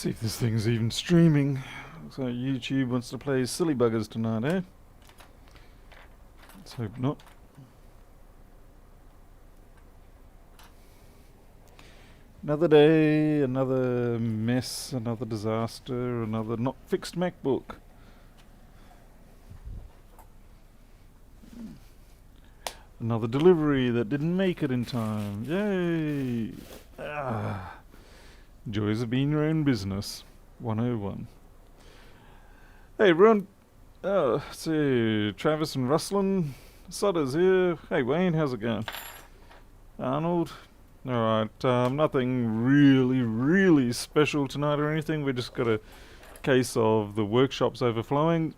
See if this thing's even streaming. Looks like YouTube wants to play silly buggers tonight, eh? Let's hope not. Another day, another mess, another disaster, another not fixed MacBook. Another delivery that didn't make it in time. Yay! Joys of being your own business. 101. Hey everyone. Let's see. Travis and Rustlin. Sutter's here. Hey Wayne, how's it going? Arnold. Alright, nothing really special tonight or anything. We just got a case of the workshops overflowing,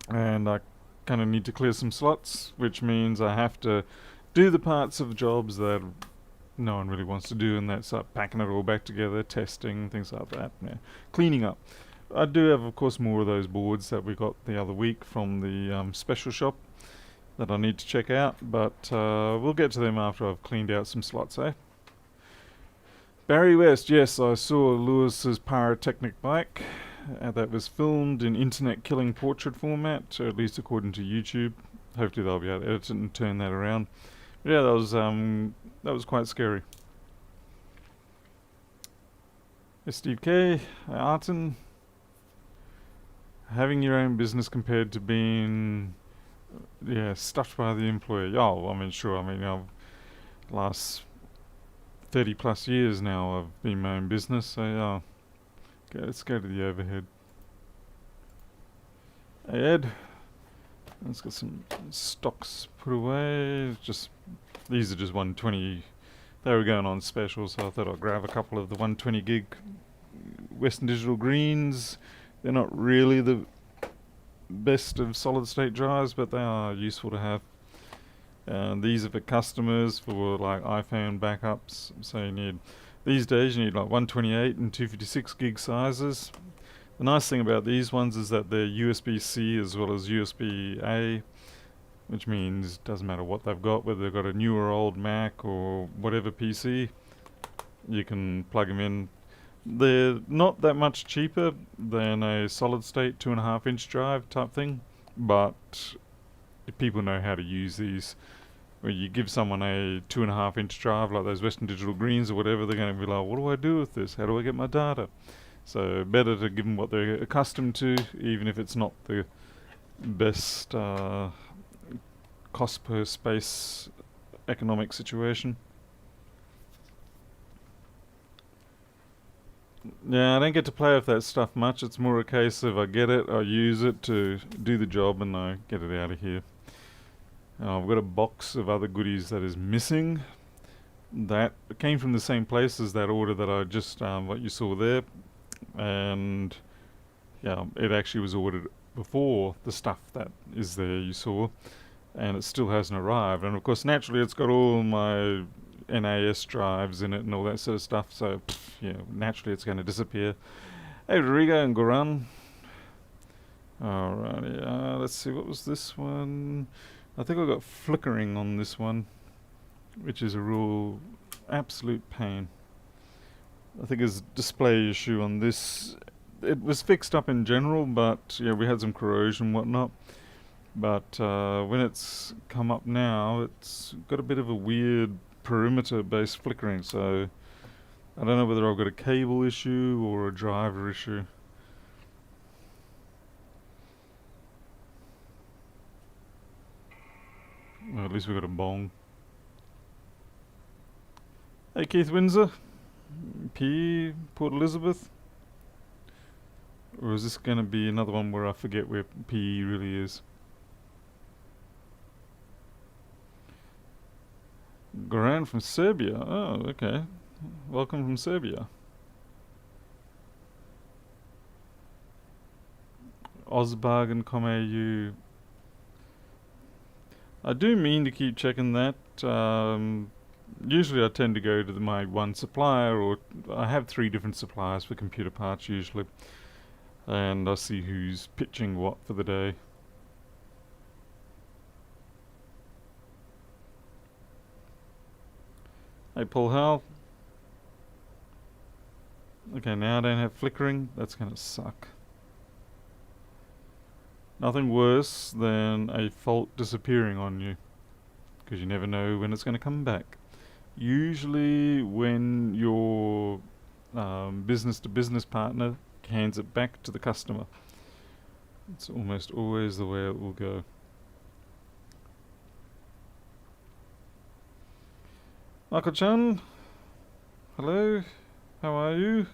and I kind of need to clear some slots, which means I have to do the parts of jobs that no one really wants to do, and that's packing it all back together, testing, things like that, cleaning up. I do have, of course, more of those boards that we got the other week from the special shop that I need to check out, but we'll get to them after I've cleaned out some slots, eh? Barry West, yes, I saw Lewis's pyrotechnic bike that was filmed in internet killing portrait format, or at least according to YouTube. Hopefully they'll be able to edit it and turn that around. But yeah, that was quite scary. Hey, Steve K, Arton. Having your own business compared to being stuffed by the employer. Oh, I mean, sure. I mean, last 30 plus years now I've been my own business, so okay, let's go to the overhead. Hey Ed, let's get some stocks put away. These are just 120. They were going on special, so I thought I'd grab a couple of the 120 gig Western Digital greens. They're not really the best of solid state drives, but they are useful to have. These are for customers for like iPhone backups. So these days you need like 128 and 256 gig sizes. The nice thing about these ones is that they're USB-C as well as USB-A, which means it doesn't matter what they've got, whether they've got a new or old Mac or whatever PC, you can plug them in. They're not that much cheaper than a solid state 2.5 inch drive type thing, but if people know how to use these, where you give someone a 2.5 inch drive like those Western Digital Greens or whatever, they're going to be like, what do I do with this? How do I get my data? So better to give them what they're accustomed to, even if it's not the best cost per space economic situation. Yeah, I don't get to play with that stuff much. It's more a case of I get it, I use it to do the job, and I get it out of here. I've got a box of other goodies that is missing. That came from the same place as that order that I just, what you saw there. And yeah, it actually was ordered before the stuff that is there you saw, and it still hasn't arrived. And of course, naturally, it's got all my NAS drives in it and all that sort of stuff. So naturally, it's going to disappear. Hey, Rodrigo and Goran. Alrighty, let's see. What was this one? I think I got flickering on this one, which is a real absolute pain. I think there's a display issue on this. It was fixed up in general, but we had some corrosion and whatnot. But when it's come up now, it's got a bit of a weird perimeter-based flickering. So I don't know whether I've got a cable issue or a driver issue. Well, at least we got a bong. Hey, Keith Windsor. P. Port Elizabeth. Or is this going to be another one where I forget where P really is? Goran from Serbia. Oh, okay. Welcome from Serbia. Ozbargain.com.au. I do mean to keep checking that. Usually I tend to go to my one supplier, or I have 3 different suppliers for computer parts usually, and I see who's pitching what for the day. Hey Paul Howell. Okay, now I don't have flickering. That's going to suck. Nothing worse than a fault disappearing on you, because you never know when it's going to come back. Usually when your business-to-business partner hands it back to the customer. It's almost always the way it will go. Michael-chan, hello, how are you?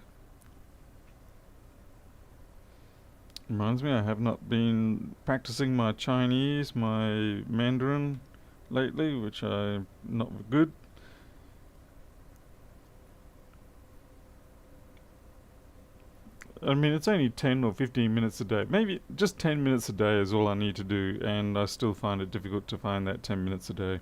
Reminds me, I have not been practicing my Chinese, my Mandarin lately, which I'm not good. I mean, it's only 10 or 15 minutes a day. Maybe just 10 minutes a day is all I need to do, and I still find it difficult to find that 10 minutes a day.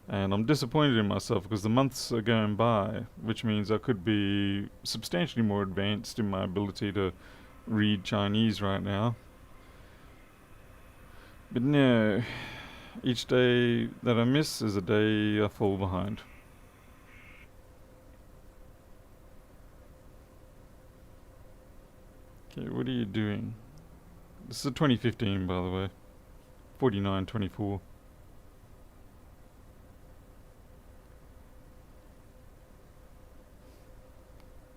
And I'm disappointed in myself because the months are going by, which means I could be substantially more advanced in my ability to read Chinese right now. But no, each day that I miss is a day I fall behind. Okay, what are you doing? This is a 2015, by the way. 4924.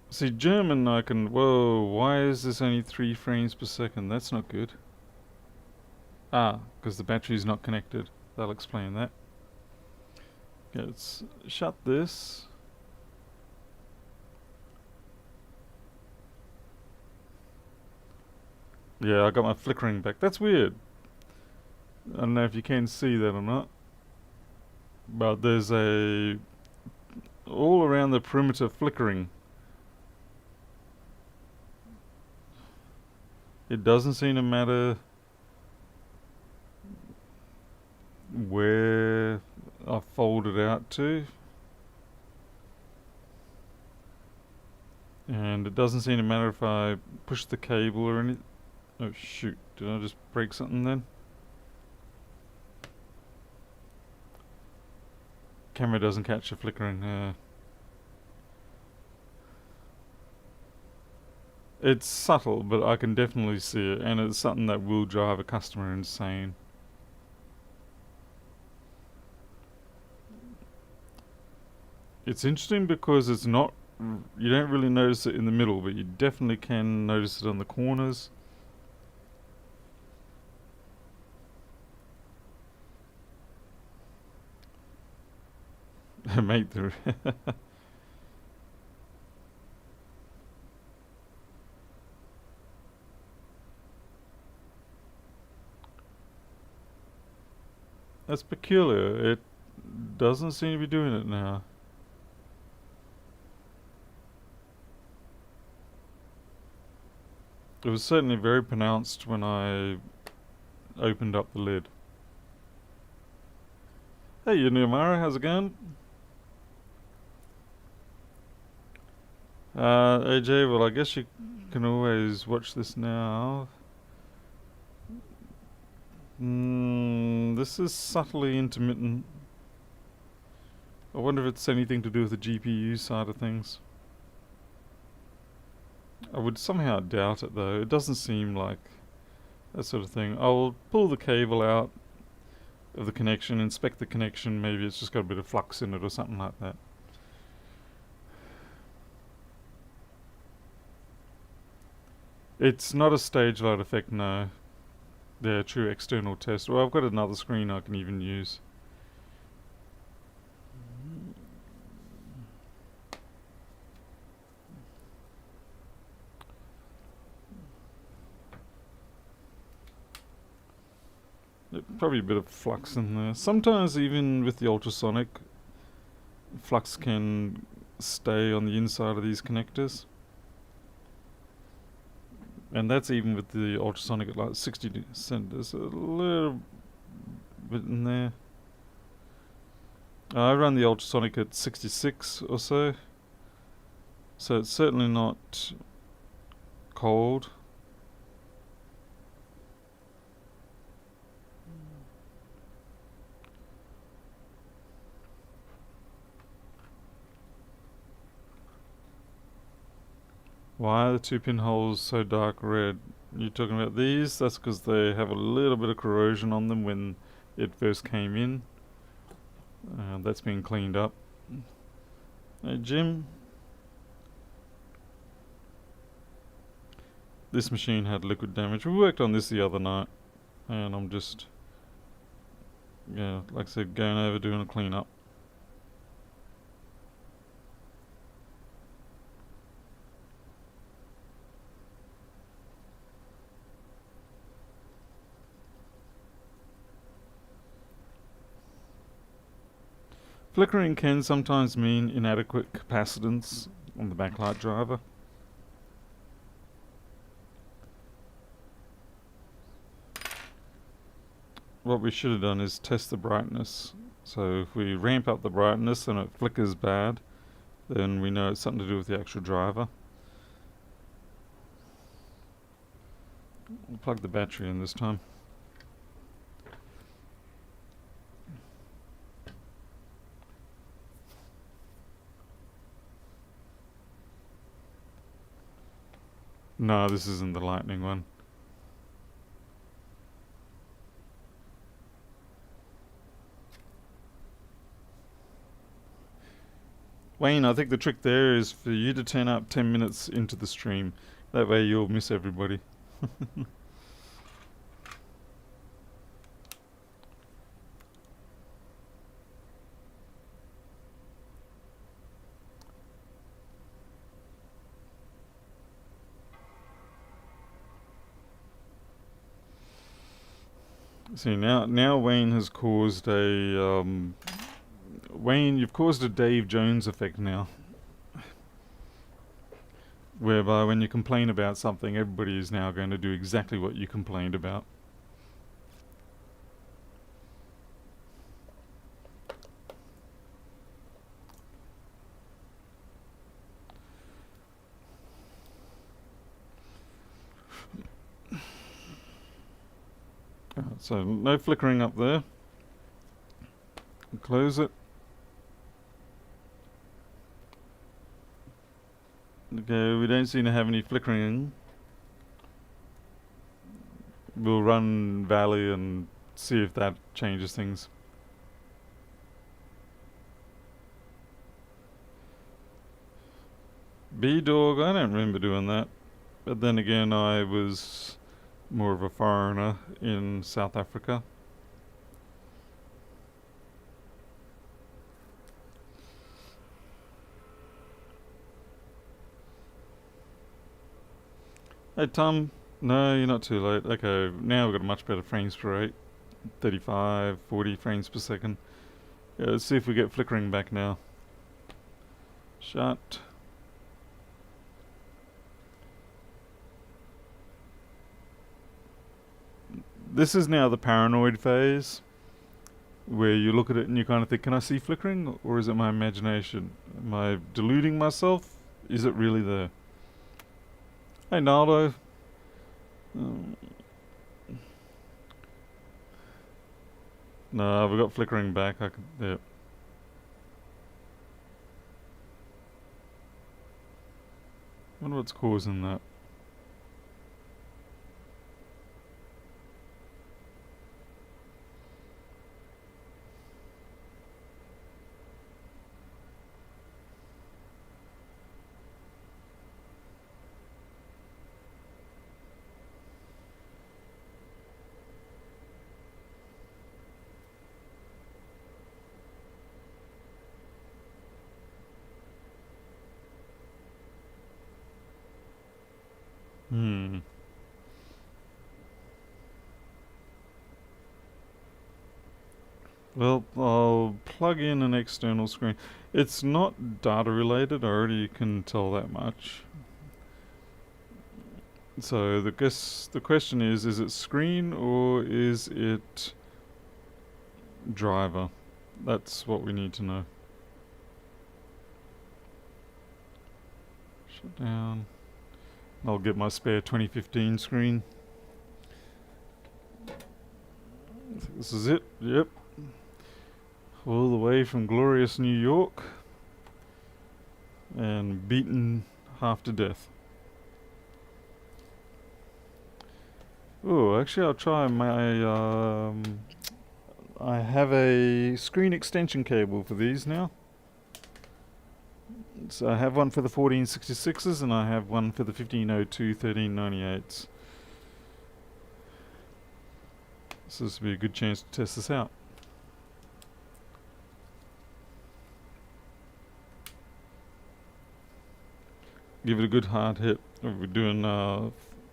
See, German I can... Whoa, why is this only 3 frames per second? That's not good. Ah, because the battery's not connected. That'll explain that. Okay, let's shut this. Yeah, I got my flickering back. That's weird. I don't know if you can see that or not. But there's a... all around the perimeter flickering. It doesn't seem to matter where I fold it out to. And it doesn't seem to matter if I push the cable or anything. Oh shoot, did I just break something then? Camera doesn't catch the flickering. It's subtle, but I can definitely see it, and it's something that will drive a customer insane. It's interesting because it's not... you don't really notice it in the middle, but you definitely can notice it on the corners. Mate, that's peculiar. It doesn't seem to be doing it now. It was certainly very pronounced when I opened up the lid. Hey, Yunimara, how's it going? AJ, well, I guess you can always watch this now. This is subtly intermittent. I wonder if it's anything to do with the GPU side of things. I would somehow doubt it though. It doesn't seem like that sort of thing. I'll pull the cable out of the connection, inspect the connection. Maybe it's just got a bit of flux in it or something like that. It's not a stage light effect, no. They're a true external test. Well, I've got another screen I can even use. Probably a bit of flux in there. Sometimes even with the ultrasonic, flux can stay on the inside of these connectors. And that's even with the ultrasonic at like 60%. There's a little bit in there. I run the ultrasonic at 66 or so. So it's certainly not cold. Why are the two pinholes so dark red? You talking about these? That's because they have a little bit of corrosion on them when it first came in. That's been cleaned up. Hey Jim, this machine had liquid damage. We worked on this the other night, and I'm just, yeah, like I said, going over doing a clean up. Flickering can sometimes mean inadequate capacitance on the backlight driver. What we should have done is test the brightness. So if we ramp up the brightness and it flickers bad, then we know it's something to do with the actual driver. We'll plug the battery in this time. No, this isn't the lightning one. Wayne, I think the trick there is for you to turn up 10 minutes into the stream. That way you'll miss everybody. See, now Wayne has caused a Wayne, you've caused a Dave Jones effect now, whereby when you complain about something, everybody is now going to do exactly what you complained about. So no flickering up there. Close it. Okay, we don't seem to have any flickering. We'll run Valley and see if that changes things. B-Dog, I don't remember doing that. But then again, I was more of a foreigner in South Africa. Hey Tom, no, you're not too late. Okay, now we've got a much better frames per rate. 35, 40 frames per second. Yeah, let's see if we get flickering back now. Shut. This is now the paranoid phase, where you look at it and you kind of think, can I see flickering, or is it my imagination? Am I deluding myself? Is it really there? Hey Naldo. No, we got flickering back. Yep. Wonder what's causing that. Hmm. Well, I'll plug in an external screen. It's not data related, I already can tell that much. So the question is it screen or is it driver? That's what we need to know. Shut down. I'll get my spare 2015 screen. This is it, yep. All the way from glorious New York. And beaten half to death. Oh, actually, I'll try my. I have a screen extension cable for these now. So I have one for the 1466s and I have one for the 1502 1398s. So this will be a good chance to test this out. Give it a good hard hit. We're doing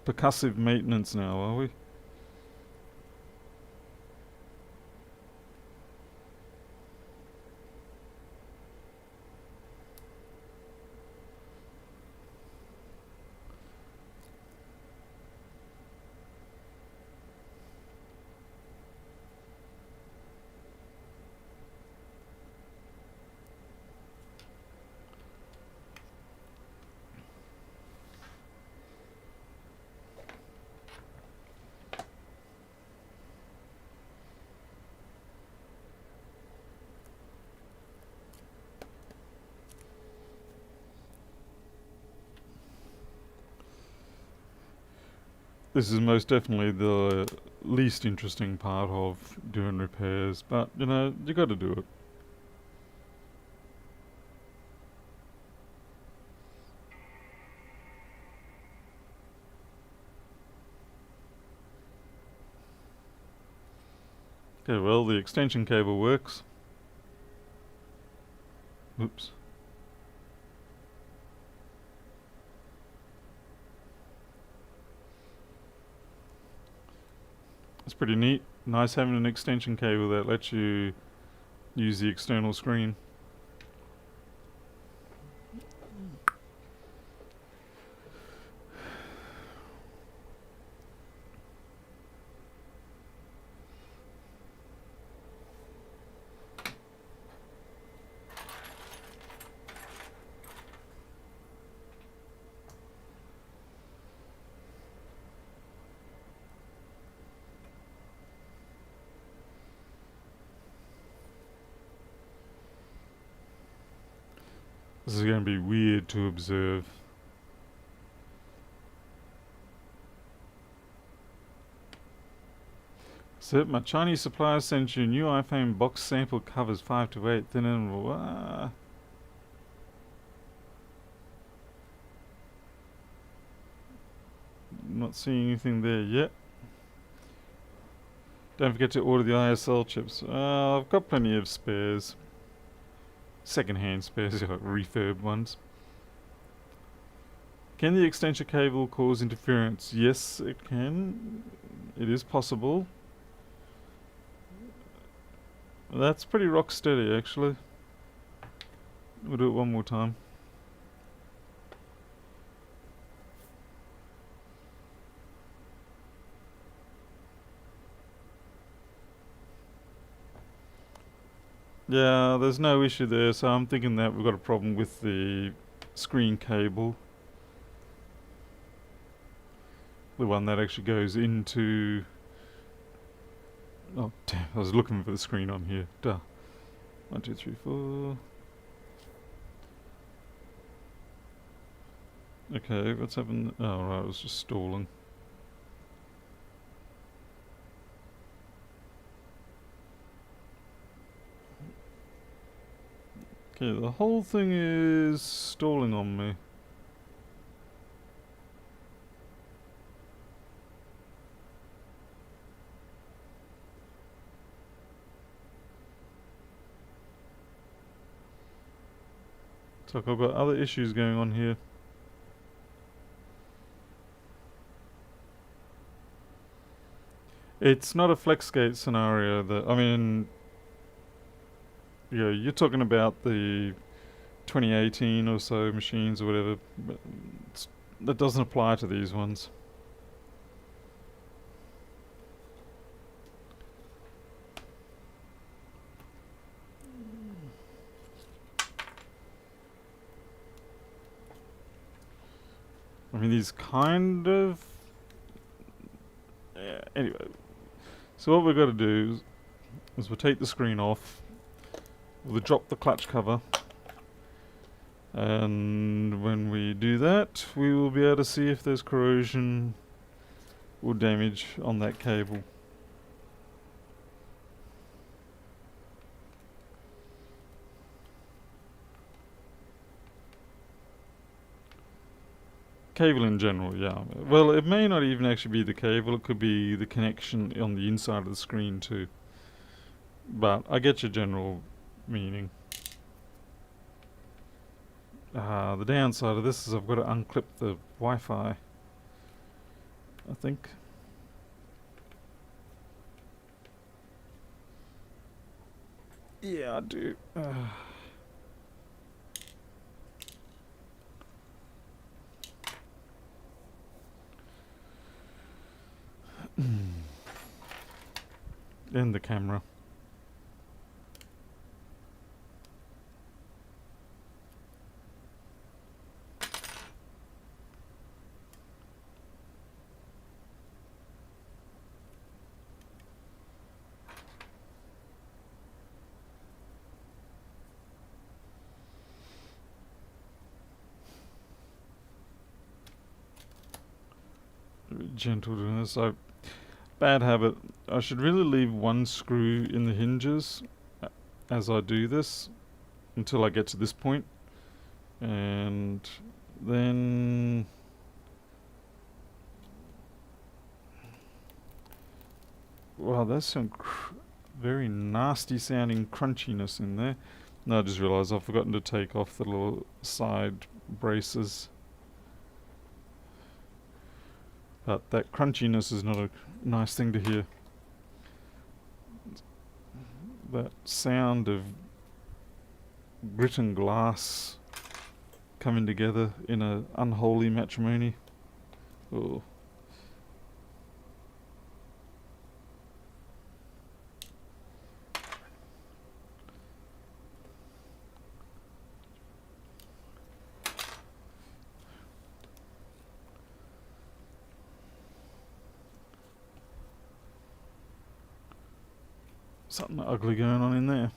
percussive maintenance now, are we? This is most definitely the least interesting part of doing repairs, but you know, you gotta do it. Okay, well, the extension cable works. Oops. It's pretty neat. Nice having an extension cable that lets you use the external screen. This is going to be weird to observe. So my Chinese supplier sent you a new iPhone box sample covers 5 to 8 thin and not seeing anything there yet. Don't forget to order the ISL chips. I've got plenty of spares. Second-hand spares, like refurb ones. Can the extension cable cause interference? Yes, it can. It is possible. That's pretty rock steady, actually. We'll do it one more time. Yeah, there's no issue there, so I'm thinking that we've got a problem with the screen cable. The one that actually goes into... Oh, damn, I was looking for the screen on here. Duh. 1, 2, 3, 4... Okay, what's happened? Oh, right, it was just stalling. Okay, the whole thing is stalling on me. It's like I've got other issues going on here. It's not a FlexGate scenario that, I mean, yeah, you're talking about the 2018 or so machines or whatever, but that doesn't apply to these ones. I mean, these kind of... Yeah, anyway. So what we've got to do is we'll take the screen off, we'll drop the clutch cover, and when we do that, we will be able to see if there's corrosion or damage on that cable. Cable in general, yeah. Well, it may not even actually be the cable, it could be the connection on the inside of the screen too. But I get your general meaning. The downside of this is I've got to unclip the Wi-Fi, I think. Yeah, I do. And the camera. Gentle doing this. Bad habit. I should really leave one screw in the hinges as I do this until I get to this point, and then wow, that's some very nasty sounding crunchiness in there. No, I just realised I've forgotten to take off the little side braces. But that crunchiness is not a nice thing to hear. That sound of grit and glass coming together in a unholy matrimony. Oh. Something ugly going on in there.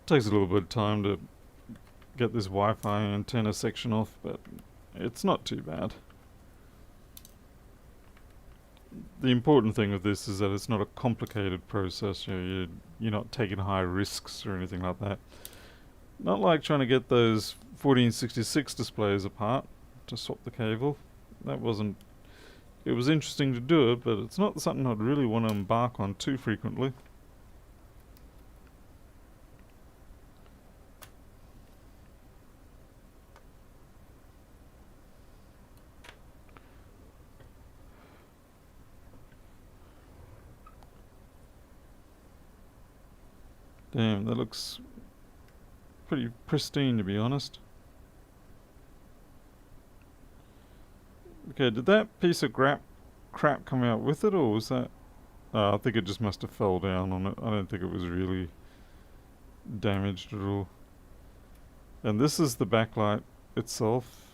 Takes a little bit of time to get this Wi-Fi antenna section off, but it's not too bad. The important thing with this is that it's not a complicated process. You're not taking high risks or anything like that. Not like trying to get those 1466 displays apart to swap the cable. That wasn't... It was interesting to do it, but it's not something I'd really want to embark on too frequently. Damn, that looks pretty pristine, to be honest. Okay, did that piece of crap come out with it, or was that... I think it just must have fell down on it. I don't think it was really damaged at all. And this is the backlight itself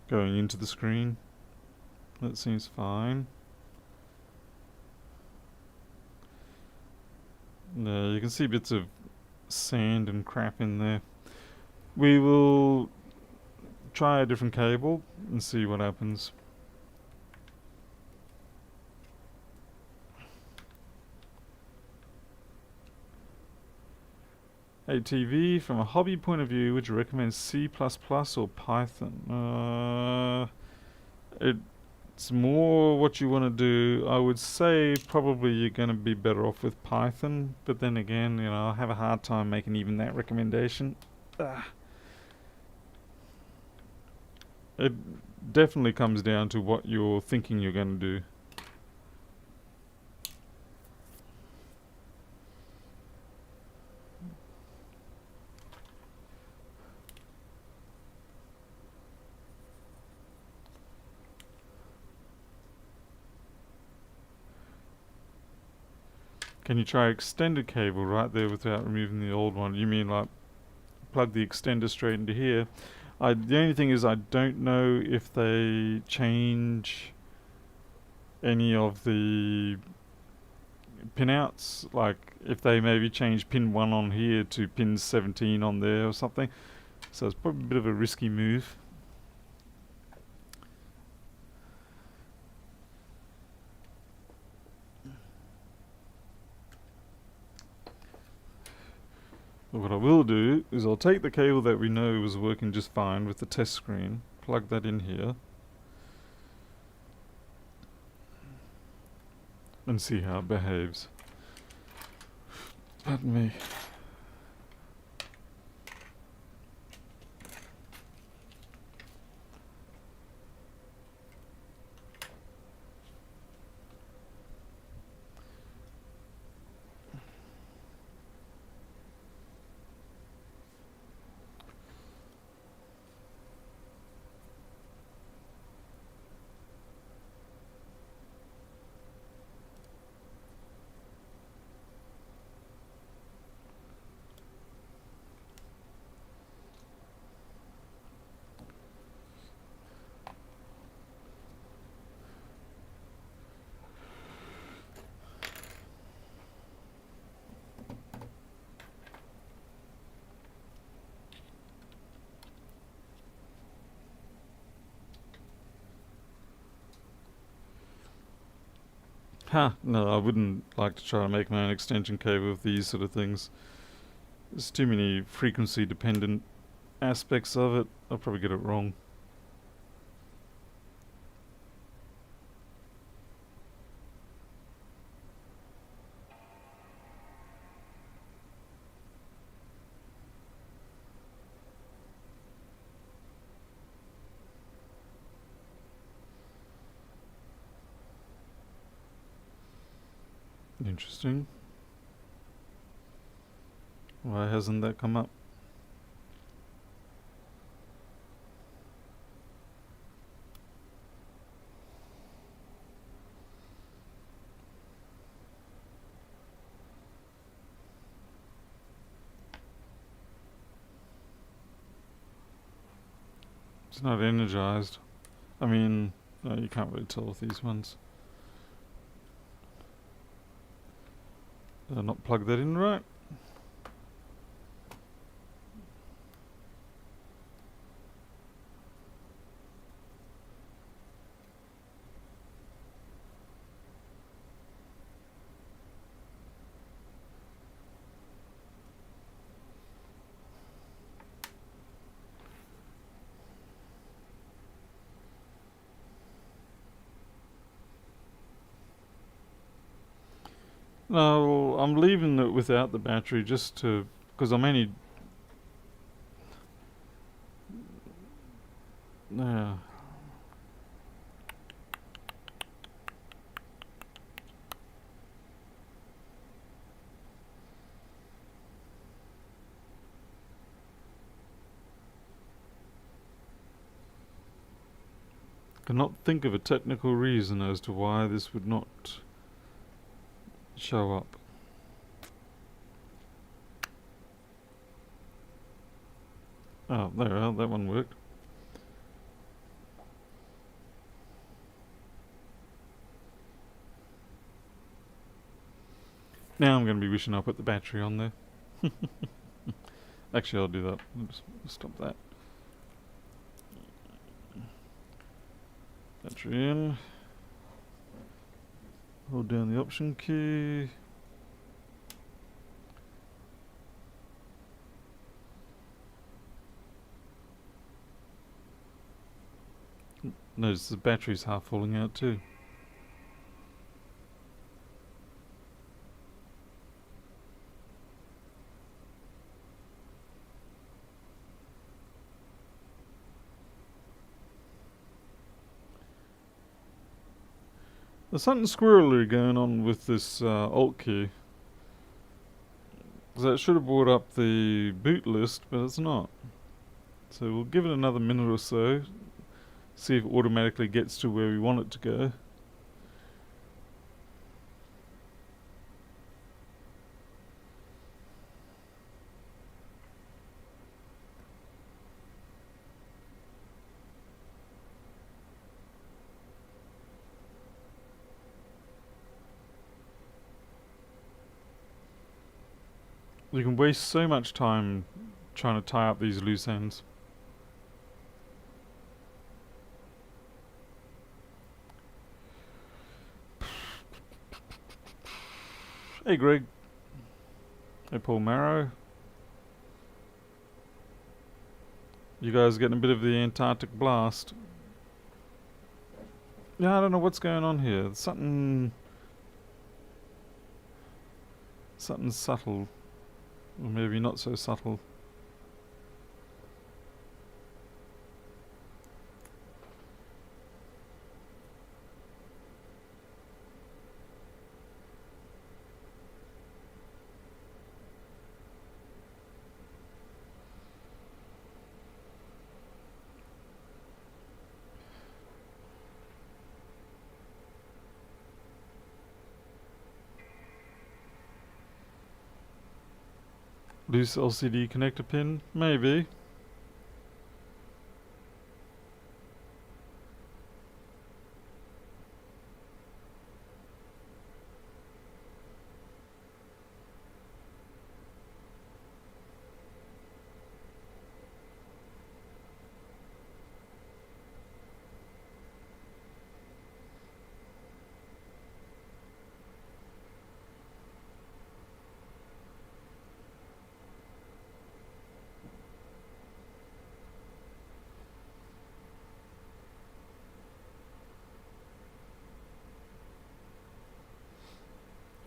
going into the screen. That seems fine. No, you can see bits of sand and crap in there. We will try a different cable and see what happens. ATV, from a hobby point of view, would you recommend C++ or Python? It's more what you want to do. I would say probably you're going to be better off with Python, but then again, I have a hard time making even that recommendation. It definitely comes down to what you're thinking you're going to do. Can you try extended cable right there without removing the old one? You mean like plug the extender straight into here? The only thing is I don't know if they change any of the pinouts, like if they maybe change pin 1 on here to pin 17 on there or something. So it's probably a bit of a risky move. But what I will do is I'll take the cable that we know was working just fine with the test screen, plug that in here, and see how it behaves. Pardon me. No, I wouldn't like to try to make my own extension cable with these sort of things. There's too many frequency dependent aspects of it. I'll probably get it wrong. Interesting. Why hasn't that come up? It's not energized. I mean, no, you can't really tell with these ones. Did I not plug that in right? No, I'm leaving it without the battery just to, because I'm only, yeah. Cannot think of a technical reason as to why this would not show up. Oh, there, that one worked. Now I'm going to be wishing I put the battery on there. Actually, I'll do that. Oops, stop that. Battery in. Hold down the option key. Notice the battery's half falling out too. There's something squirrely going on with this alt key. So it should have brought up the boot list, but it's not. So we'll give it another minute or so, see if it automatically gets to where we want it to go. You can waste so much time trying to tie up these loose ends. Hey Greg. Hey Paul Marrow. You guys getting a bit of the Antarctic blast? Yeah, I don't know what's going on here. Something subtle. Or maybe not so subtle. Loose LCD connector pin? Maybe.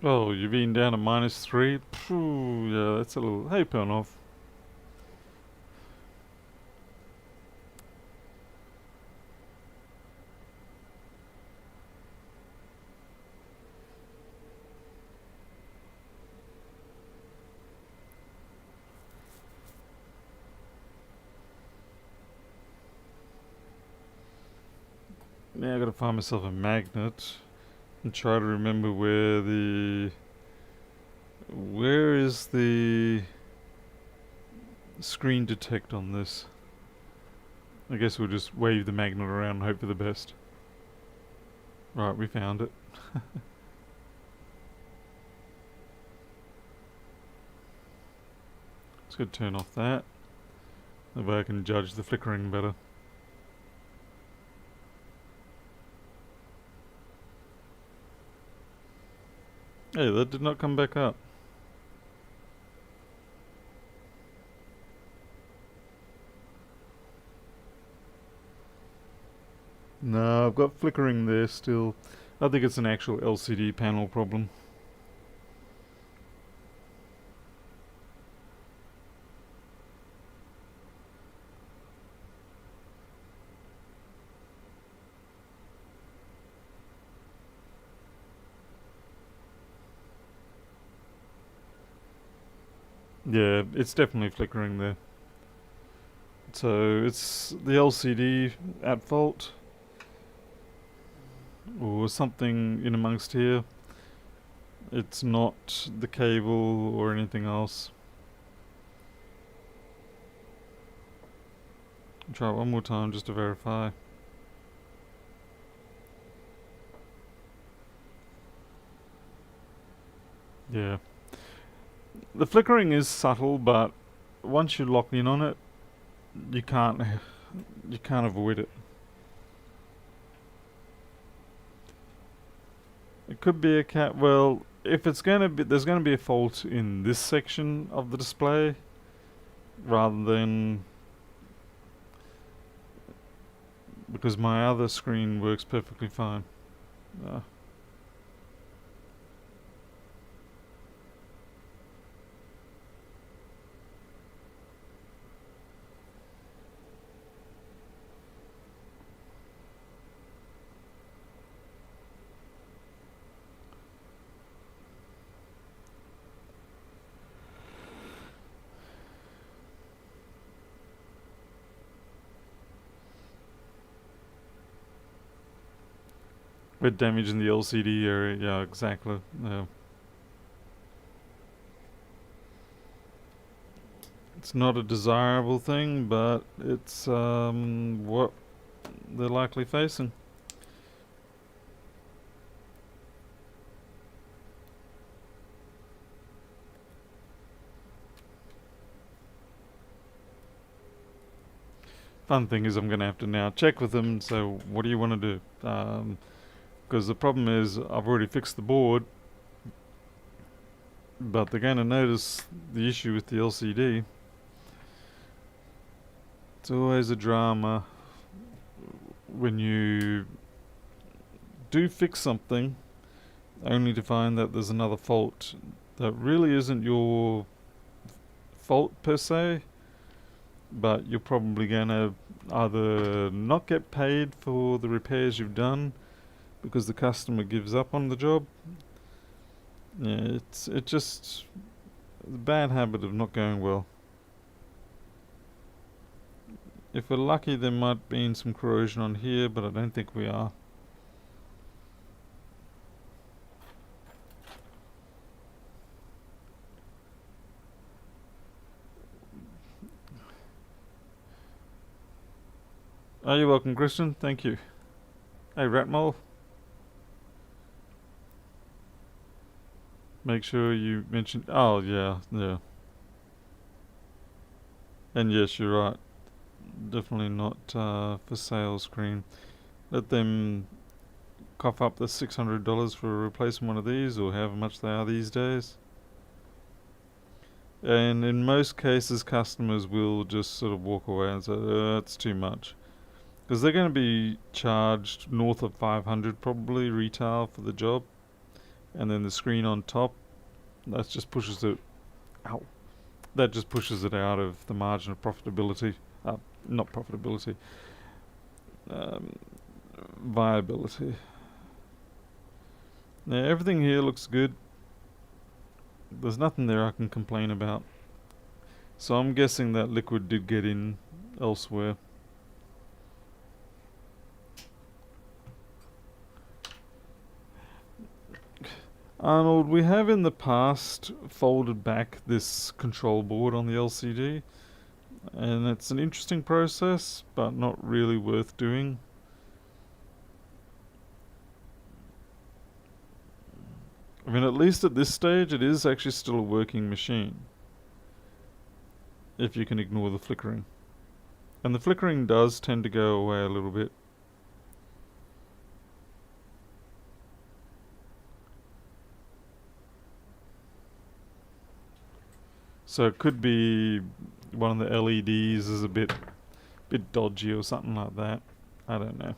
Oh, you've been down to -3? Phew, yeah, that's a little... Hey, Pernoff. Now I gotta find myself a magnet and try to remember where the... Where is the screen detect on this? I guess we'll just wave the magnet around and hope for the best. Right, we found it. Let's go turn off that. That way I can judge the flickering better. Hey, that did not come back up. No, I've got flickering there still. I think it's an actual LCD panel problem. Yeah, it's definitely flickering there. So it's the LCD at fault, or something in amongst here. It's not the cable or anything else. Try it one more time just to verify. Yeah. The flickering is subtle, but once you lock in on it, you can't avoid it. It could be a cat. Well, if it's gonna be, there's gonna be a fault in this section of the display, rather than because my other screen works perfectly fine. We're damaging the LCD area, yeah, exactly. Yeah. It's not a desirable thing, but it's what they're likely facing. Fun thing is I'm going to have to now check with them and say, what do you want to do? Because the problem is I've already fixed the board, but they're going to notice the issue with the LCD. It's always a drama when you do fix something only to find that there's another fault that really isn't your fault per se, but you're probably going to either not get paid for the repairs you've done because the customer gives up on the job. Yeah, it's just a bad habit of not going well. If we're lucky, there might be some corrosion on here, but I don't think we are. Oh, you're welcome, Christian. Thank you. Hey, Ratmole. Make sure you mention. Oh, yeah, yeah. And yes, you're right. Definitely not for sale screen. Let them cough up the $600 for a replacement one of these, or however much they are these days. And in most cases, customers will just sort of walk away and say, "That's too much," because they're going to be charged north of 500 probably retail for the job, and then the screen on top. That just pushes it. Ow. That just pushes it out of the margin of profitability. Not profitability. Viability. Now everything here looks good. There's nothing there I can complain about. So I'm guessing that liquid did get in elsewhere. Arnold, we have in the past folded back this control board on the LCD, and it's an interesting process, but not really worth doing. I mean, at least at this stage, it is actually still a working machine, if you can ignore the flickering. And the flickering does tend to go away a little bit. So it could be one of the LEDs is a bit dodgy or something like that. I don't know.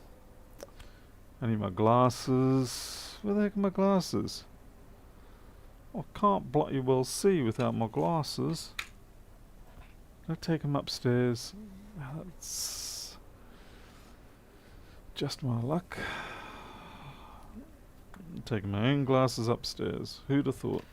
I need my glasses. Where the heck are my glasses? I can't bloody well see without my glasses. I'll take them upstairs. That's just my luck. I'm taking my own glasses upstairs. Who'd have thought?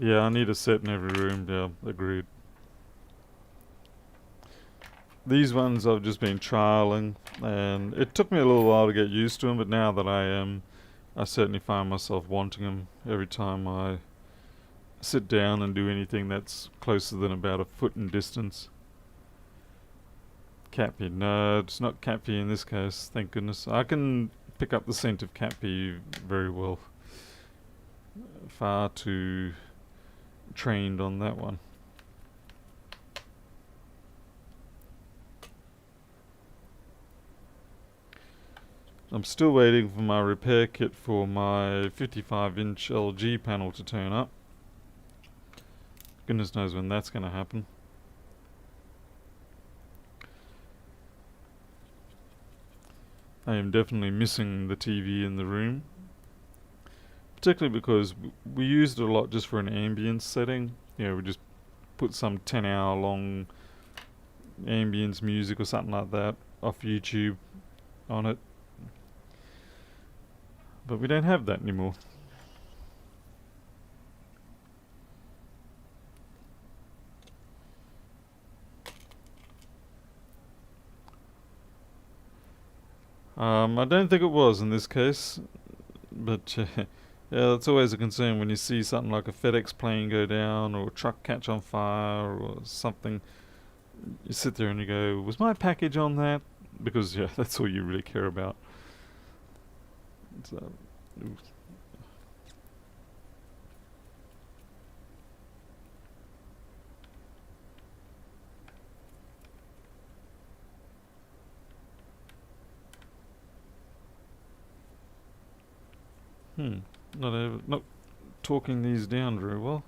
Yeah, I need a set in every room. Yeah, agreed. These ones I've just been trialing, and it took me a little while to get used to them, but now that I am, I certainly find myself wanting them every time I sit down and do anything that's closer than about a foot in distance. Cat pee. No, it's not cat pee in this case, thank goodness. I can pick up the scent of cat pee very well. Far too trained on that one. I'm still waiting for my repair kit for my 55-inch LG panel to turn up. Goodness knows when that's going to happen. I am definitely missing the TV in the room. Particularly because we used it a lot just for an ambience setting. We just put some 10-hour long ambience music or something like that off YouTube on it. But we don't have that anymore. I don't think it was in this case, but yeah, that's always a concern when you see something like a FedEx plane go down or a truck catch on fire or something. You sit there and you go, was my package on that? Because yeah, that's all you really care about. So, not talking these down very well.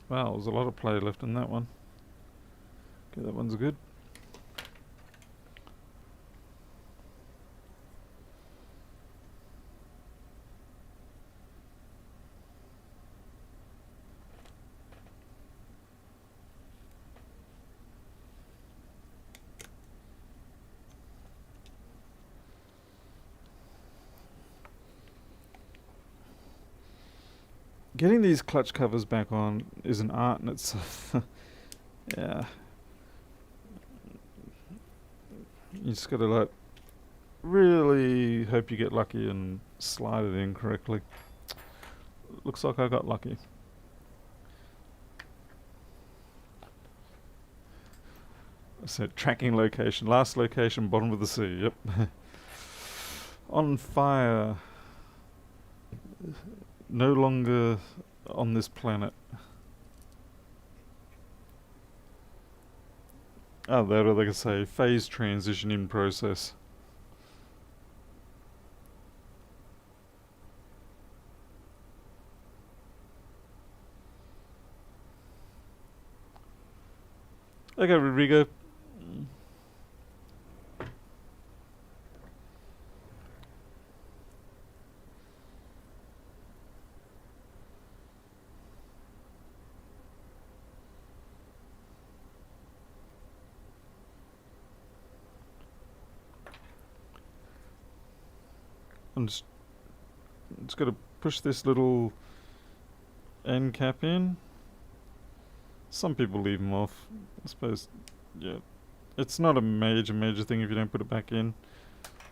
Wow, there's a lot of play left in that one. Okay, that one's good. Getting these clutch covers back on is an art in itself. Yeah. You just gotta like really hope you get lucky and slide it in correctly. Looks like I got lucky. So tracking location, last location, bottom of the sea. Yep. On fire. No longer on this planet. Oh, there, like I say, phase transition in process. Okay, Rodrigo. I'm just going to push this little end cap in. Some people leave them off. I suppose, yeah. It's not a major thing if you don't put it back in.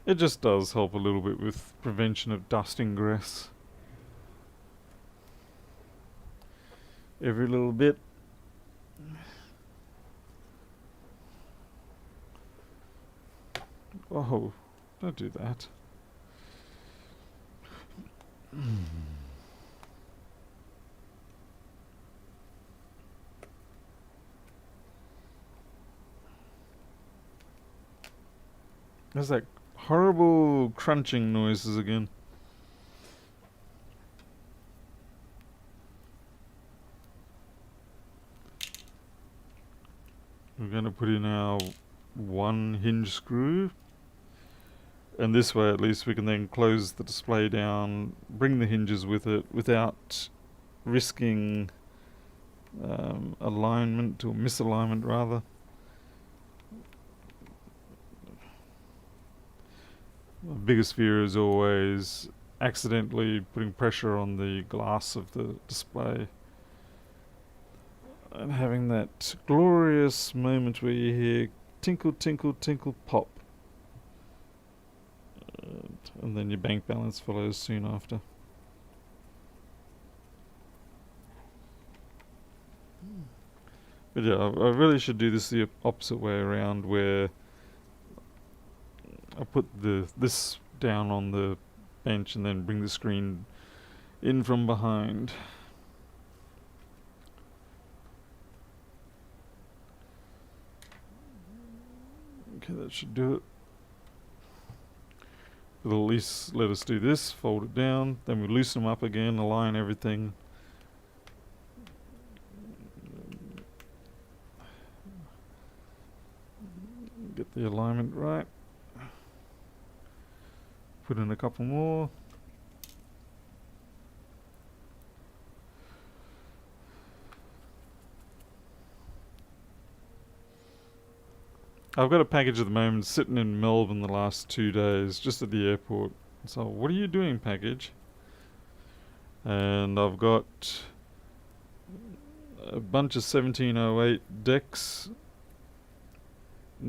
It just does help a little bit with prevention of dust ingress. Every little bit. Oh, don't do that. There's that horrible crunching noises again. We're going to put in our one hinge screw. And this way at least we can then close the display down, bring the hinges with it without risking alignment or misalignment rather. My biggest fear is always accidentally putting pressure on the glass of the display and having that glorious moment where you hear tinkle, tinkle, tinkle, pop. and then your bank balance follows soon after. But yeah, I really should do this the opposite way around, where I put this down on the bench and then bring the screen in from behind. Okay, that should do it. It'll at least let us do this, fold it down, then we loosen them up again, align everything. Get the alignment right. Put in a couple more. I've got a package at the moment sitting in Melbourne the last 2 days, just at the airport. So, what are you doing, package? And I've got a bunch of 1708 decks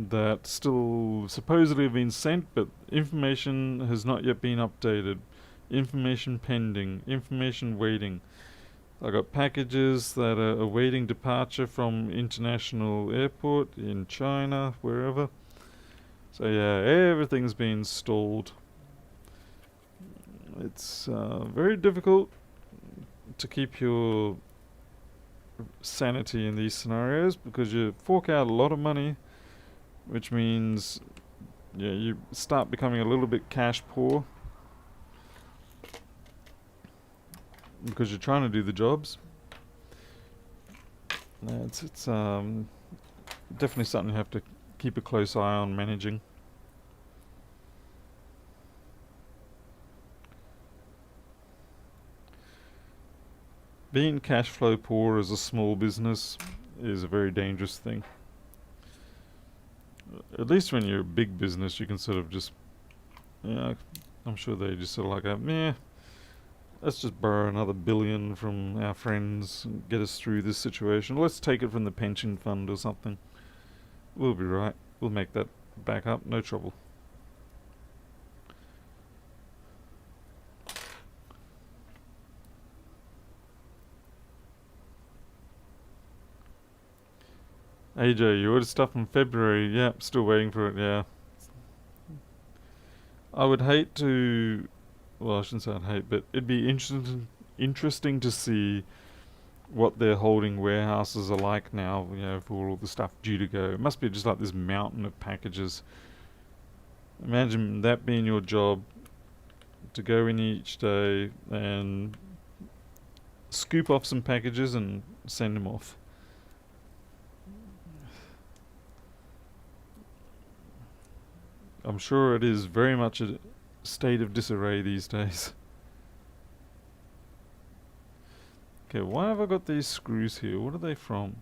that still supposedly have been sent, but information has not yet been updated. Information pending. Information waiting. I got packages that are awaiting departure from international airport in China, wherever. So yeah, everything's been stalled. It's very difficult to keep your sanity in these scenarios, because you fork out a lot of money, which means you start becoming a little bit cash poor, because you're trying to do the jobs. It's definitely something you have to keep a close eye on managing. Being cash flow poor as a small business is a very dangerous thing. At least when you're a big business, you can sort of just, I'm sure they just sort of like, let's just borrow another billion from our friends and get us through this situation. Let's take it from the pension fund or something. We'll be right. We'll make that back up, no trouble. AJ, you ordered stuff in February. Yeah, still waiting for it, yeah. I would hate to... Well, I shouldn't say I'd hate, but it'd be interesting to see what their holding warehouses are like now, for all the stuff due to go. It must be just like this mountain of packages. Imagine that being your job, to go in each day and scoop off some packages and send them off. I'm sure it is very much a state of disarray these days. Okay, why have I got these screws here? What are they from?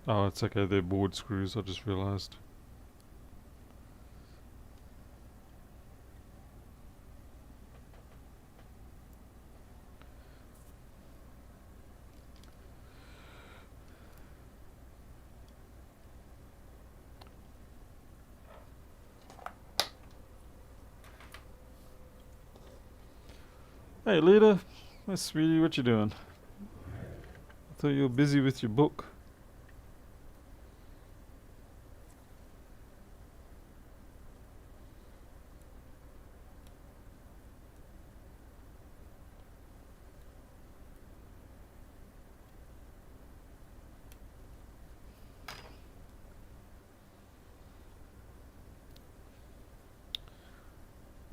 Oh, it's okay, they're board screws, I just realised. Hey, Lita. Hey, sweetie, what you doing? I thought you were busy with your book.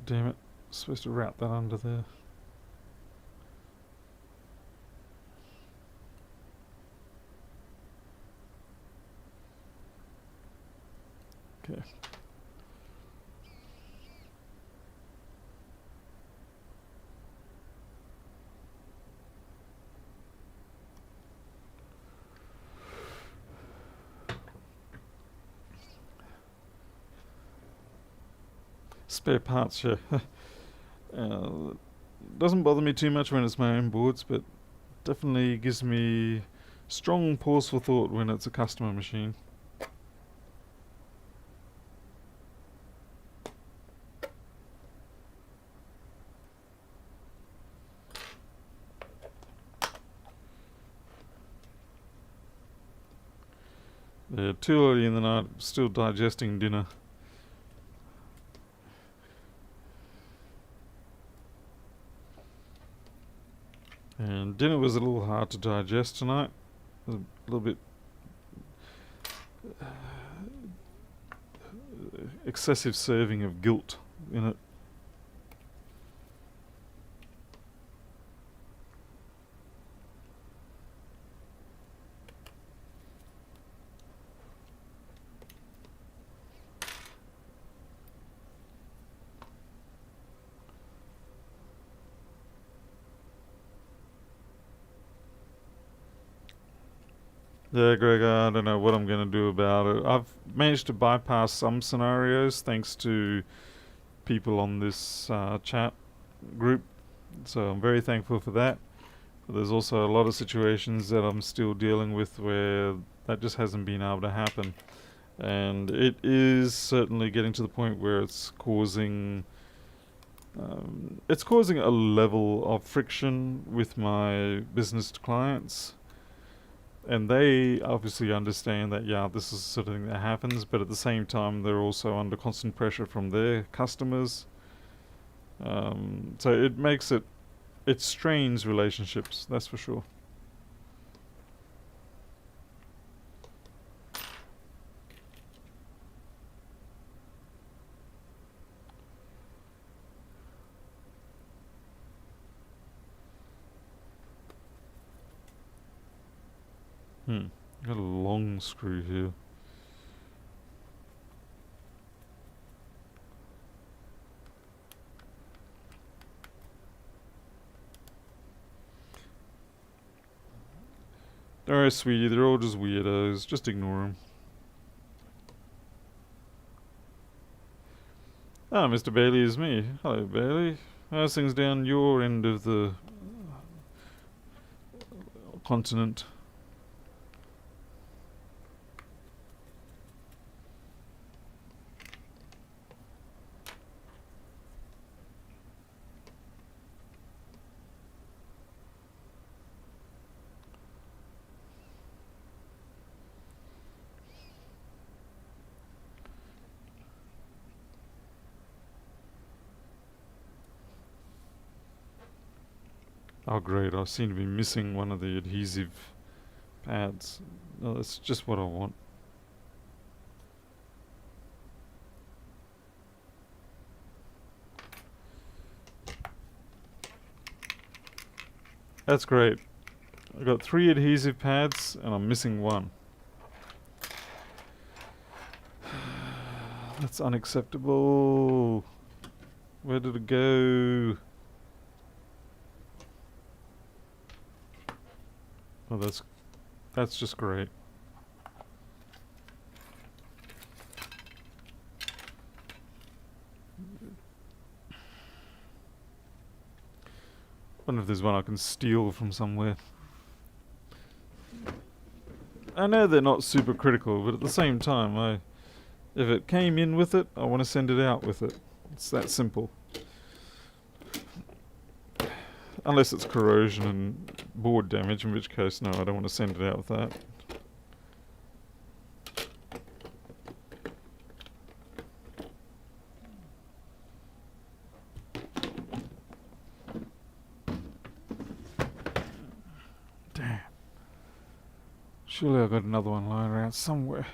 Damn it. Supposed to route that under there. Okay. Spare parts, yeah. Doesn't bother me too much when it's my own boards, but definitely gives me Strong pause for thought when it's a customer machine. Yeah, too early in the night, still digesting dinner. And dinner was a little hard to digest tonight. A little bit excessive serving of guilt in it. Yeah, Greg, I don't know what I'm going to do about it. I've managed to bypass some scenarios thanks to people on this chat group, so I'm very thankful for that. But there's also a lot of situations that I'm still dealing with where that just hasn't been able to happen. And it is certainly getting to the point where it's causing a level of friction with my business clients, and they obviously understand that, yeah, this is the sort of thing that happens, but at the same time they're also under constant pressure from their customers. So it strains relationships, that's for sure. Got a long screw here. Alright, sweetie, they're all just weirdos. Just ignore them. Ah, Mr. Bailey is me. Hello, Bailey. How's things down your end of the continent? Oh great, I seem to be missing one of the adhesive pads. No, that's just what I want. That's great. I got 3 adhesive pads and I'm missing one. That's unacceptable. Where did it go? Oh, that's just great. Wonder if there's one I can steal from somewhere. I know they're not super critical, but at the same time, if it came in with it, I want to send it out with it. It's that simple. Unless it's corrosion and board damage, in which case, no, I don't want to send it out with that. Damn. Surely I've got another one lying around somewhere.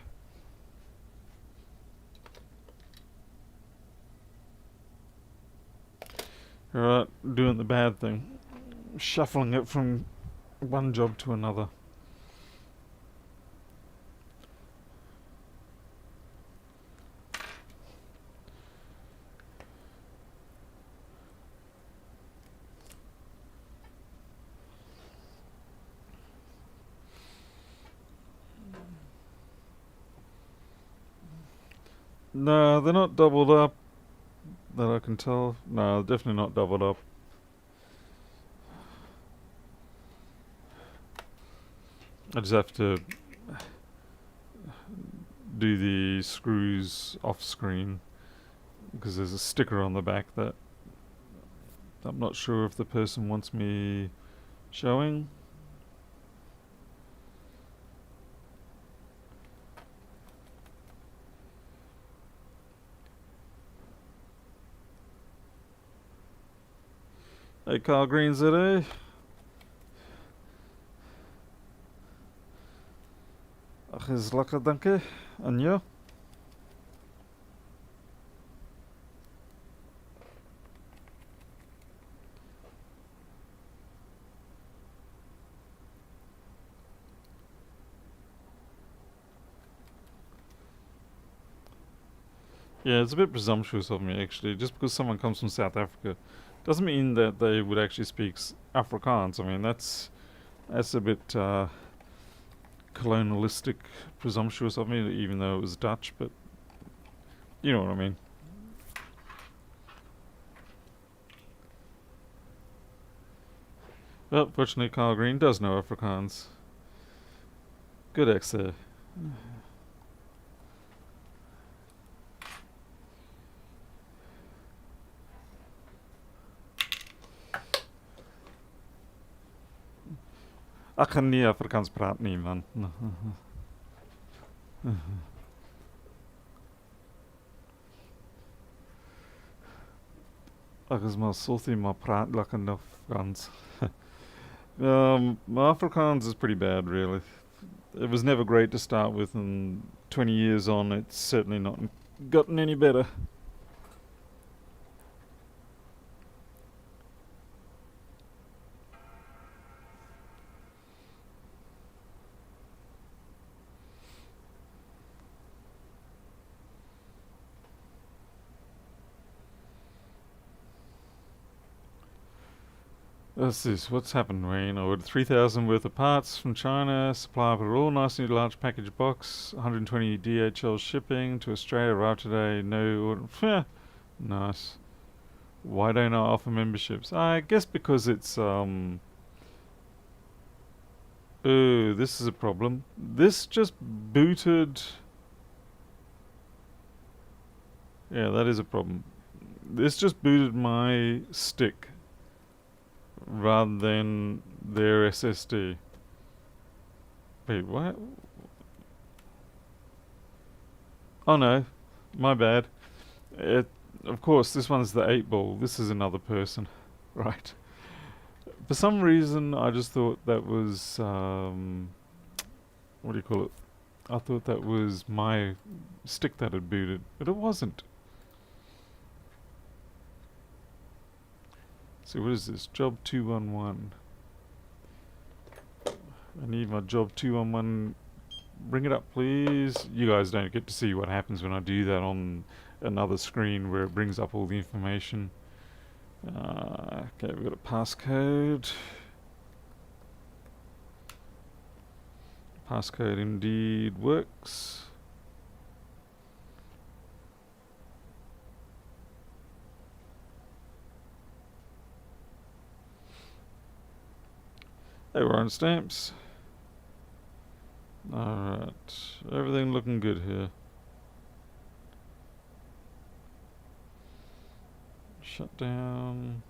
Alright, doing the bad thing. Shuffling it from one job to another. No, they're not doubled up, that I can tell. No, they're definitely not doubled up. I just have to do the screws off screen because there's a sticker on the back that I'm not sure if the person wants me showing. Hey, Carl Green today. Ach, is lekker, danke. En jou? Yeah, it's a bit presumptuous of me actually. Just because someone comes from South Africa doesn't mean that they would actually speak Afrikaans. I mean, that's a bit colonialistic, presumptuous of me, even though it was Dutch. But you know what I mean. Well, fortunately, Carl Green does know Afrikaans. Good exer. Ek gaan nie Afrikaans praat nie, man. Ek is maar salty, maar praat lekker in Afrikaans. My Afrikaans is pretty bad, really. It was never great to start with, and 20 years on, it's certainly not gotten any better. What's this? What's happened, Wayne? I ordered 3,000 worth of parts from China. Supply of it all. Nice new large package box. 120 DHL shipping to Australia. Arrived today. No order. Nice. Why don't I offer memberships? I guess because it's Oh, this is a problem. This just booted. Yeah, that is a problem. This just booted my stick rather than their SSD. Wait, what? Oh no, my bad. Of course, this one's the 8-ball. This is another person. Right. For some reason, I just thought that was, what do you call it? I thought that was my stick that had booted, but it wasn't. So what is this? Job 211. I need my job 211. Bring it up, please. You guys don't get to see what happens when I do that on another screen where it brings up all the information. Okay, we've got a passcode. Passcode indeed works. Hey, we're on stamps. Alright, everything looking good here. Shut down.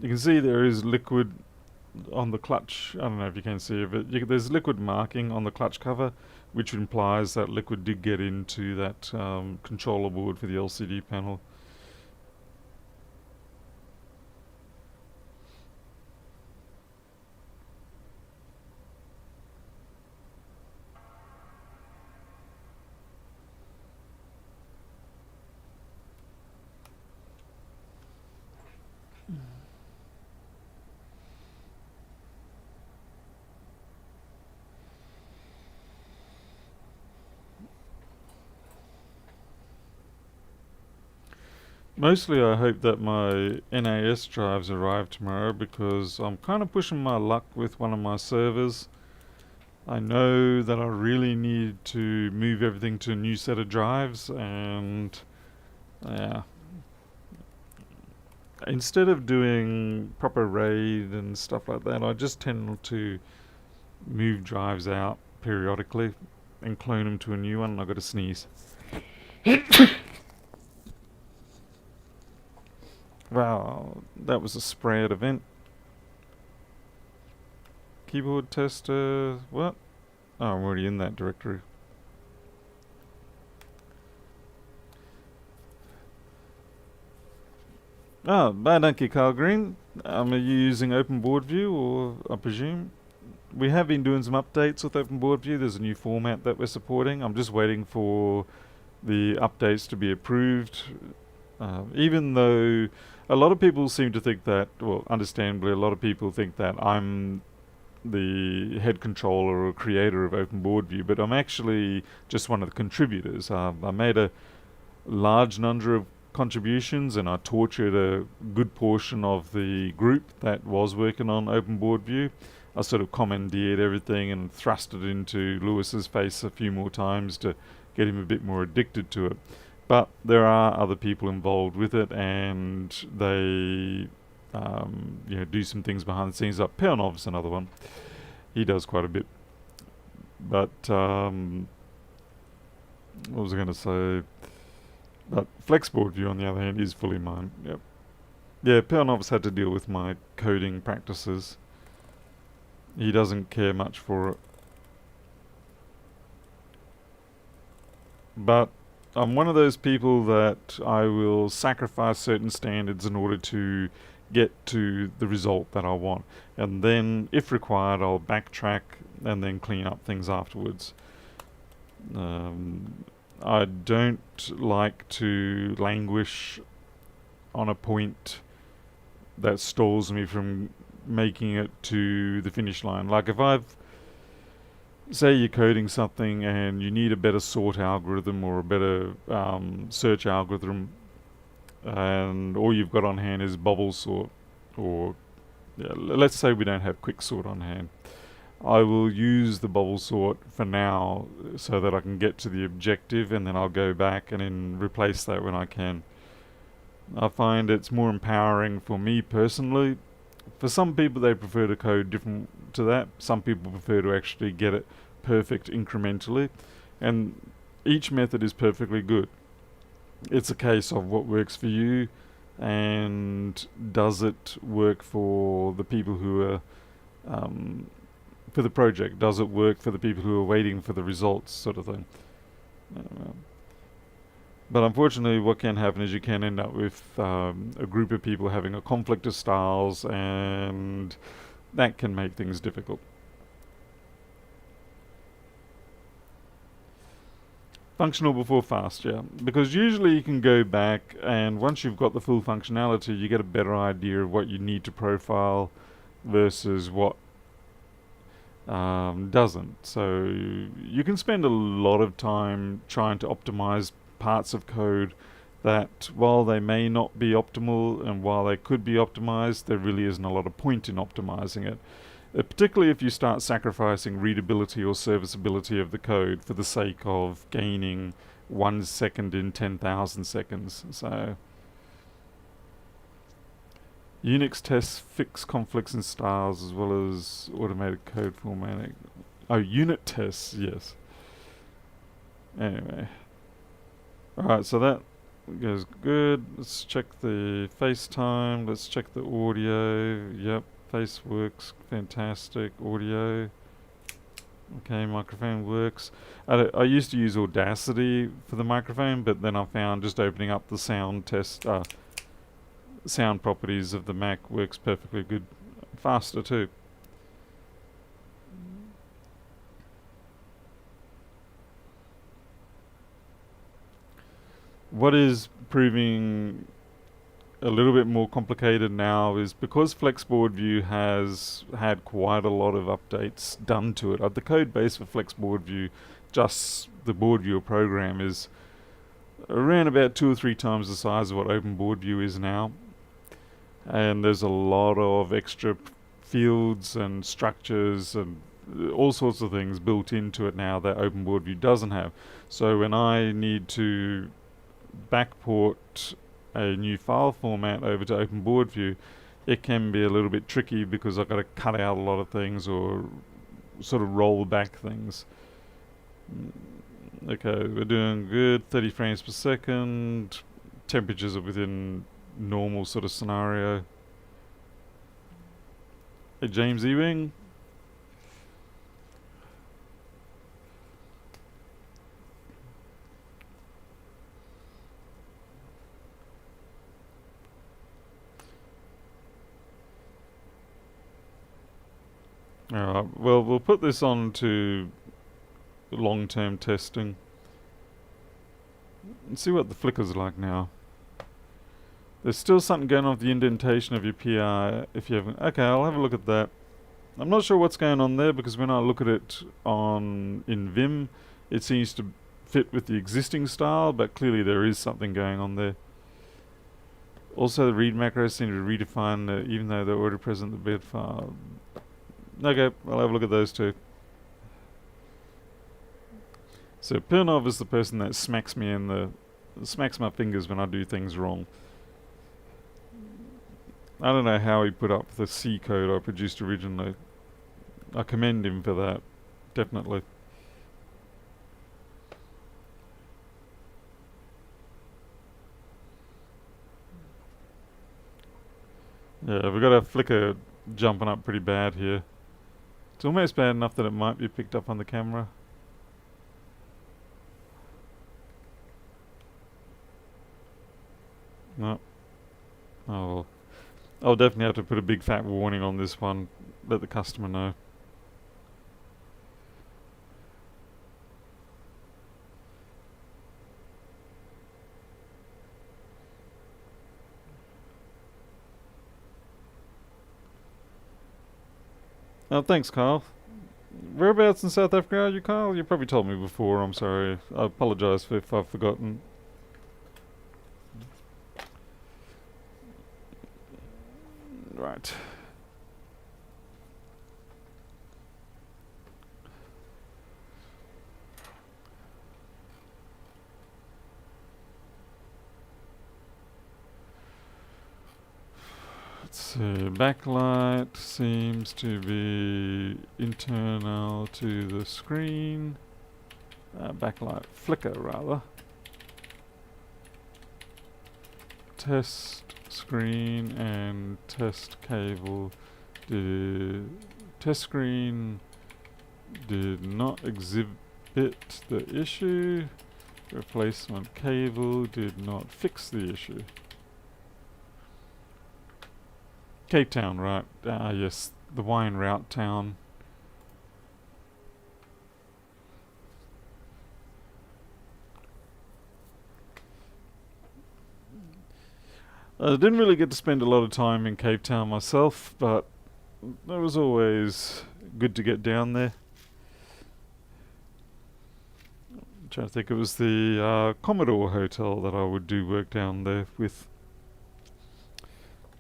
You can see there is liquid on the clutch. I don't know if you can see it, but there's liquid marking on the clutch cover, which implies that liquid did get into that controller board for the LCD panel. Mostly I hope that my NAS drives arrive tomorrow because I'm kind of pushing my luck with one of my servers. I know that I really need to move everything to a new set of drives, and yeah, instead of doing proper RAID and stuff like that, I just tend to move drives out periodically and clone them to a new one. I got to sneeze. Wow, that was a spread event. Keyboard tester, what? Oh, I'm already in that directory. Oh, bad donkey Carl Green. Are you using Open Board View, or I presume? We have been doing some updates with Open Board View. There's a new format that we're supporting. I'm just waiting for the updates to be approved. Even though a lot of people seem to think that, well, understandably, a lot of people think that I'm the head controller or creator of Open Board View, but I'm actually just one of the contributors. I made a large number of contributions, and I tortured a good portion of the group that was working on Open Board View. I sort of commandeered everything and thrust it into Lewis's face a few more times to get him a bit more addicted to it. But there are other people involved with it, and they do some things behind the scenes. Like Pernov's another one. He does quite a bit. But what was I going to say? But Flexboard View, on the other hand, is fully mine. Yep. Yeah, Pernov's had to deal with my coding practices. He doesn't care much for it. But I'm one of those people that I will sacrifice certain standards in order to get to the result that I want. And then, if required, I'll backtrack and then clean up things afterwards. I don't like to languish on a point that stalls me from making it to the finish line. Like if say you're coding something and you need a better sort algorithm or a better search algorithm, and all you've got on hand is bubble sort, or let's say we don't have quick sort on hand. I will use the bubble sort for now so that I can get to the objective, and then I'll go back and then replace that when I can. I find it's more empowering for me personally. For some people, they prefer to code different to that. Some people prefer to actually get it perfect incrementally, and each method is perfectly good. It's a case of what works for you, and does it work for the people who are for the project? Does it work for the people who are waiting for the results, sort of thing? Uh, but unfortunately, what can happen is you can end up with a group of people having a conflict of styles, and that can make things difficult. Functional before fast, yeah. Because usually you can go back, and once you've got the full functionality, you get a better idea of what you need to profile versus what doesn't. So you can spend a lot of time trying to optimize parts of code that, while they may not be optimal and while they could be optimized, there really isn't a lot of point in optimizing it. Particularly if you start sacrificing readability or serviceability of the code for the sake of gaining 1 second in 10,000 seconds. So Unix tests fix conflicts in styles as well as automated code formatting. Oh, unit tests, yes. Anyway. Alright, so that goes good. Let's check the FaceTime. Let's check the audio. Yep, face works. Fantastic. Audio. Okay, microphone works. I used to use Audacity for the microphone, but then I found just opening up the sound test, sound properties of the Mac works perfectly good. Faster too. What is proving a little bit more complicated now is because Flexboard View has had quite a lot of updates done to it. The code base for Flexboard View, just the board viewer program, is around about 2 or 3 times the size of what open board view is now, and there's a lot of extra fields and structures and all sorts of things built into it now that open board view doesn't have. So when I need to backport a new file format over to open board view, it can be a little bit tricky because I've got to cut out a lot of things or sort of roll back things. Okay, we're doing good. 30 frames per second. Temperatures are within normal sort of scenario. Hey, James Ewing. Alright, well, we'll put this on to long-term testing and see what the flicker's like now. There's still something going on with the indentation of your PI if you haven't. Okay, I'll have a look at that. I'm not sure what's going on there because when I look at it in Vim, it seems to fit with the existing style, but clearly there is something going on there. Also, the read macros seem to redefine even though they're already present in the bed file. Okay, I'll have a look at those two. So Pernov is the person that smacks my fingers when I do things wrong. I don't know how he put up the C code I produced originally. I commend him for that, definitely. Yeah, we've got a flicker jumping up pretty bad here. It's almost bad enough that it might be picked up on the camera. No. Oh well. I'll definitely have to put a big fat warning on this one. Let the customer know. Oh, thanks, Kyle. Whereabouts in South Africa are you, Kyle? You probably told me before. I'm sorry. I apologise if I've forgotten. Right. Let's see. Backlight seems to be internal to the screen. Backlight flicker, rather. Test screen and test cable. Test screen did not exhibit the issue. Replacement cable did not fix the issue. Cape Town, right. Yes, the wine route town. I didn't really get to spend a lot of time in Cape Town myself, but it was always good to get down there. I'm trying to think, it was the Commodore Hotel that I would do work down there with.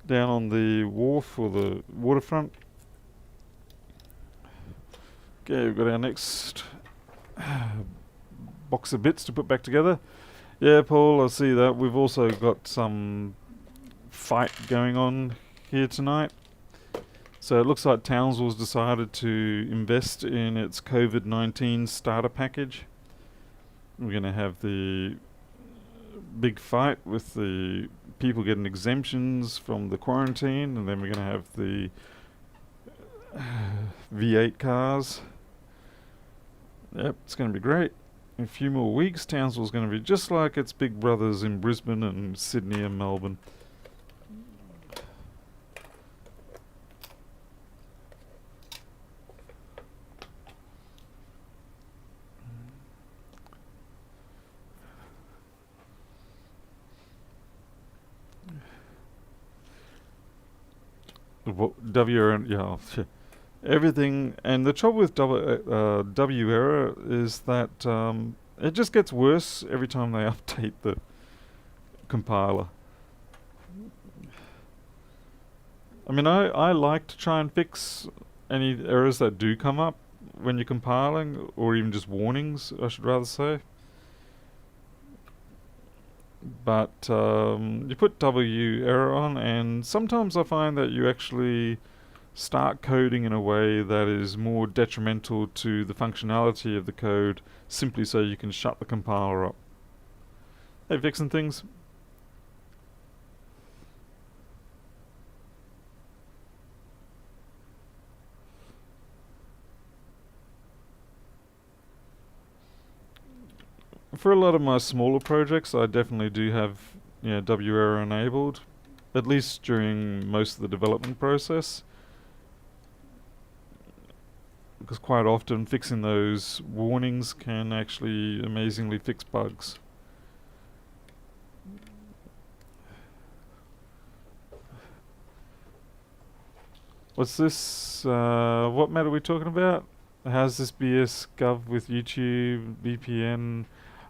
Down on the wharf or the waterfront. Okay, we've got our next box of bits to put back together. Yeah, Paul, I see that. We've also got some fight going on here tonight. So it looks like Townsville's decided to invest in its COVID-19 starter package. We're going to have the big fight with the people getting exemptions from the quarantine, and then we're going to have the V8 cars. Yep, it's going to be great. In a few more weeks, Townsville's going to be just like its big brothers in Brisbane and Sydney and Melbourne. Yeah, everything. And the trouble with W error is that it just gets worse every time they update the compiler. I mean, I like to try and fix any errors that do come up when you're compiling, or even just warnings, I should rather say. But you put W error on, and sometimes I find that you actually start coding in a way that is more detrimental to the functionality of the code, simply so you can shut the compiler up. Hey, fixing things. For a lot of my smaller projects, I definitely do have W error enabled, at least during most of the development process, because quite often fixing those warnings can actually amazingly fix bugs. What's this? What map are we talking about? How's this BS gov with YouTube, VPN?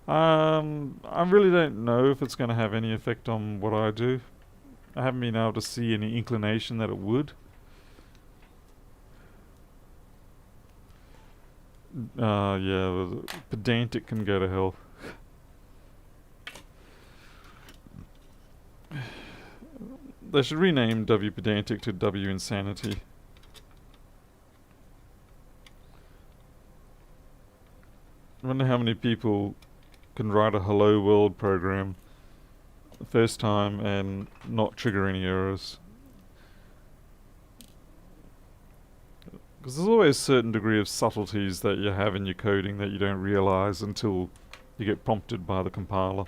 I really don't know if it's going to have any effect on what I do. I haven't been able to see any inclination that it would. Yeah, pedantic can go to hell. They should rename W pedantic to W insanity. I wonder how many people can write a hello world program the first time and not trigger any errors. Because there's always a certain degree of subtleties that you have in your coding that you don't realize until you get prompted by the compiler.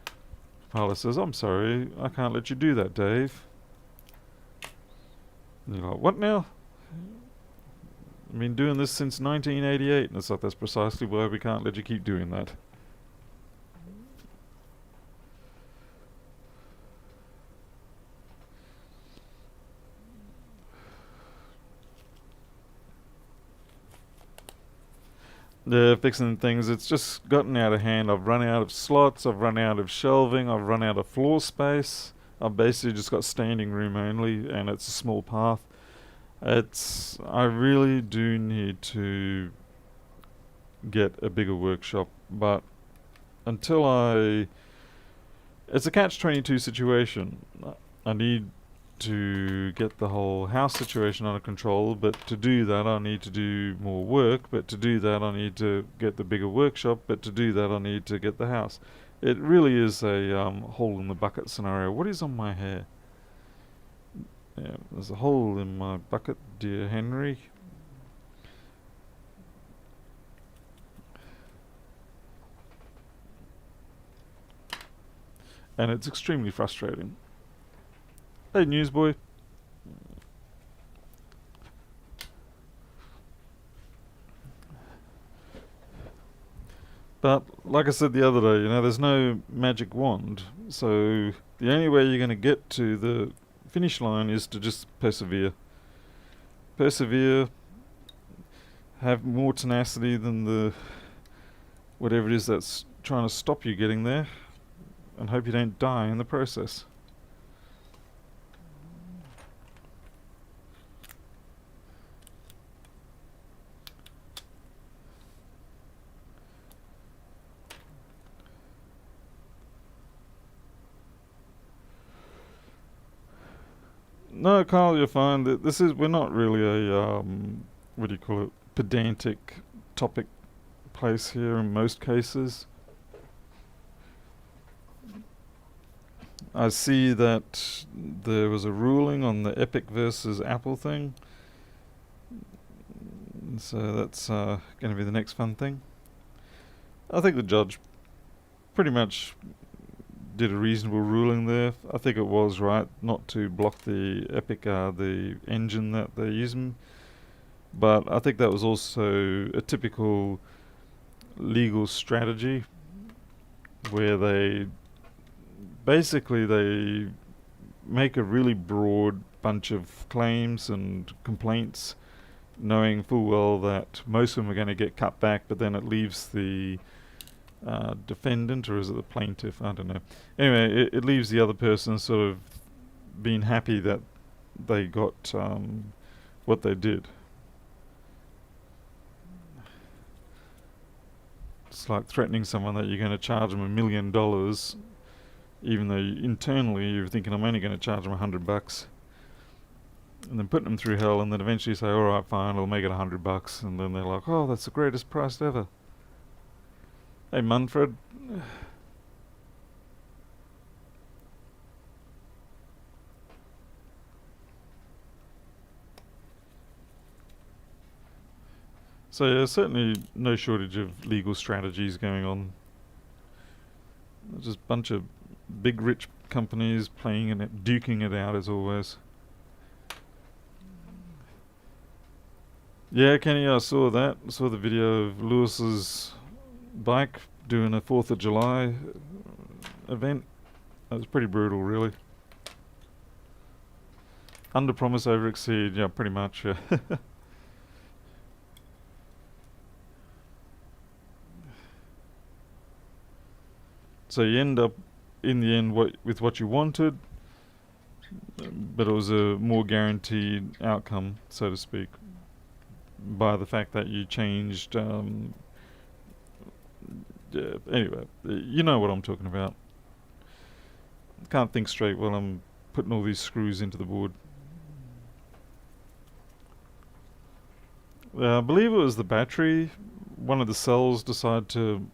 The compiler says, "I'm sorry, I can't let you do that, Dave." And you're like, "What now? I've been doing this since 1988. And it's like, that's precisely why we can't let you keep doing that. Yeah, fixing things, it's just gotten out of hand. I've run out of slots, I've run out of shelving, I've run out of floor space. I've basically just got standing room only, and it's a small path. I really do need to get a bigger workshop, but until it's a catch-22 situation. I need to get the whole house situation under control, but to do that I need to do more work, but to do that I need to get the bigger workshop, but to do that I need to get the house. It really is a hole in the bucket scenario. What is on my hair? Yeah, there's a hole in my bucket, dear Henry. And it's extremely frustrating. Hey, newsboy. But, like I said the other day, there's no magic wand. So, the only way you're going to get to the finish line is to just persevere. Persevere. Have more tenacity than the whatever it is that's trying to stop you getting there. And hope you don't die in the process. No, Carl, you're fine. We're not really a, what do you call it, pedantic topic place here in most cases. I see that there was a ruling on the Epic versus Apple thing. So that's going to be the next fun thing. I think the judge pretty much did a reasonable ruling there. I think it was right not to block the Epic, the engine that they're using. But I think that was also a typical legal strategy where they make a really broad bunch of claims and complaints, knowing full well that most of them are going to get cut back, but then it leaves the defendant, or is it the plaintiff? I don't know. Anyway, it leaves the other person sort of being happy that they got what they did. It's like threatening someone that you're going to charge them $1 million, even though internally you're thinking I'm only going to charge them $100, and then putting them through hell, and then eventually say, all right, fine, I'll make it $100, and then they're like, oh, that's the greatest price ever. Hey, Manfred. So yeah, certainly no shortage of legal strategies going on. Just a bunch of big rich companies playing it, duking it out as always. Yeah, Kenny, I saw that. I saw the video of Lewis's bike doing a 4th of July event. That was pretty brutal, really. Under promise, over exceed. Yeah, pretty much. Yeah. So you end up, in the end, with what you wanted, but it was a more guaranteed outcome, so to speak, by the fact that you changed. Yeah, anyway, you know what I'm talking about. Can't think straight while I'm putting all these screws into the board. I believe it was the battery. One of the cells decided to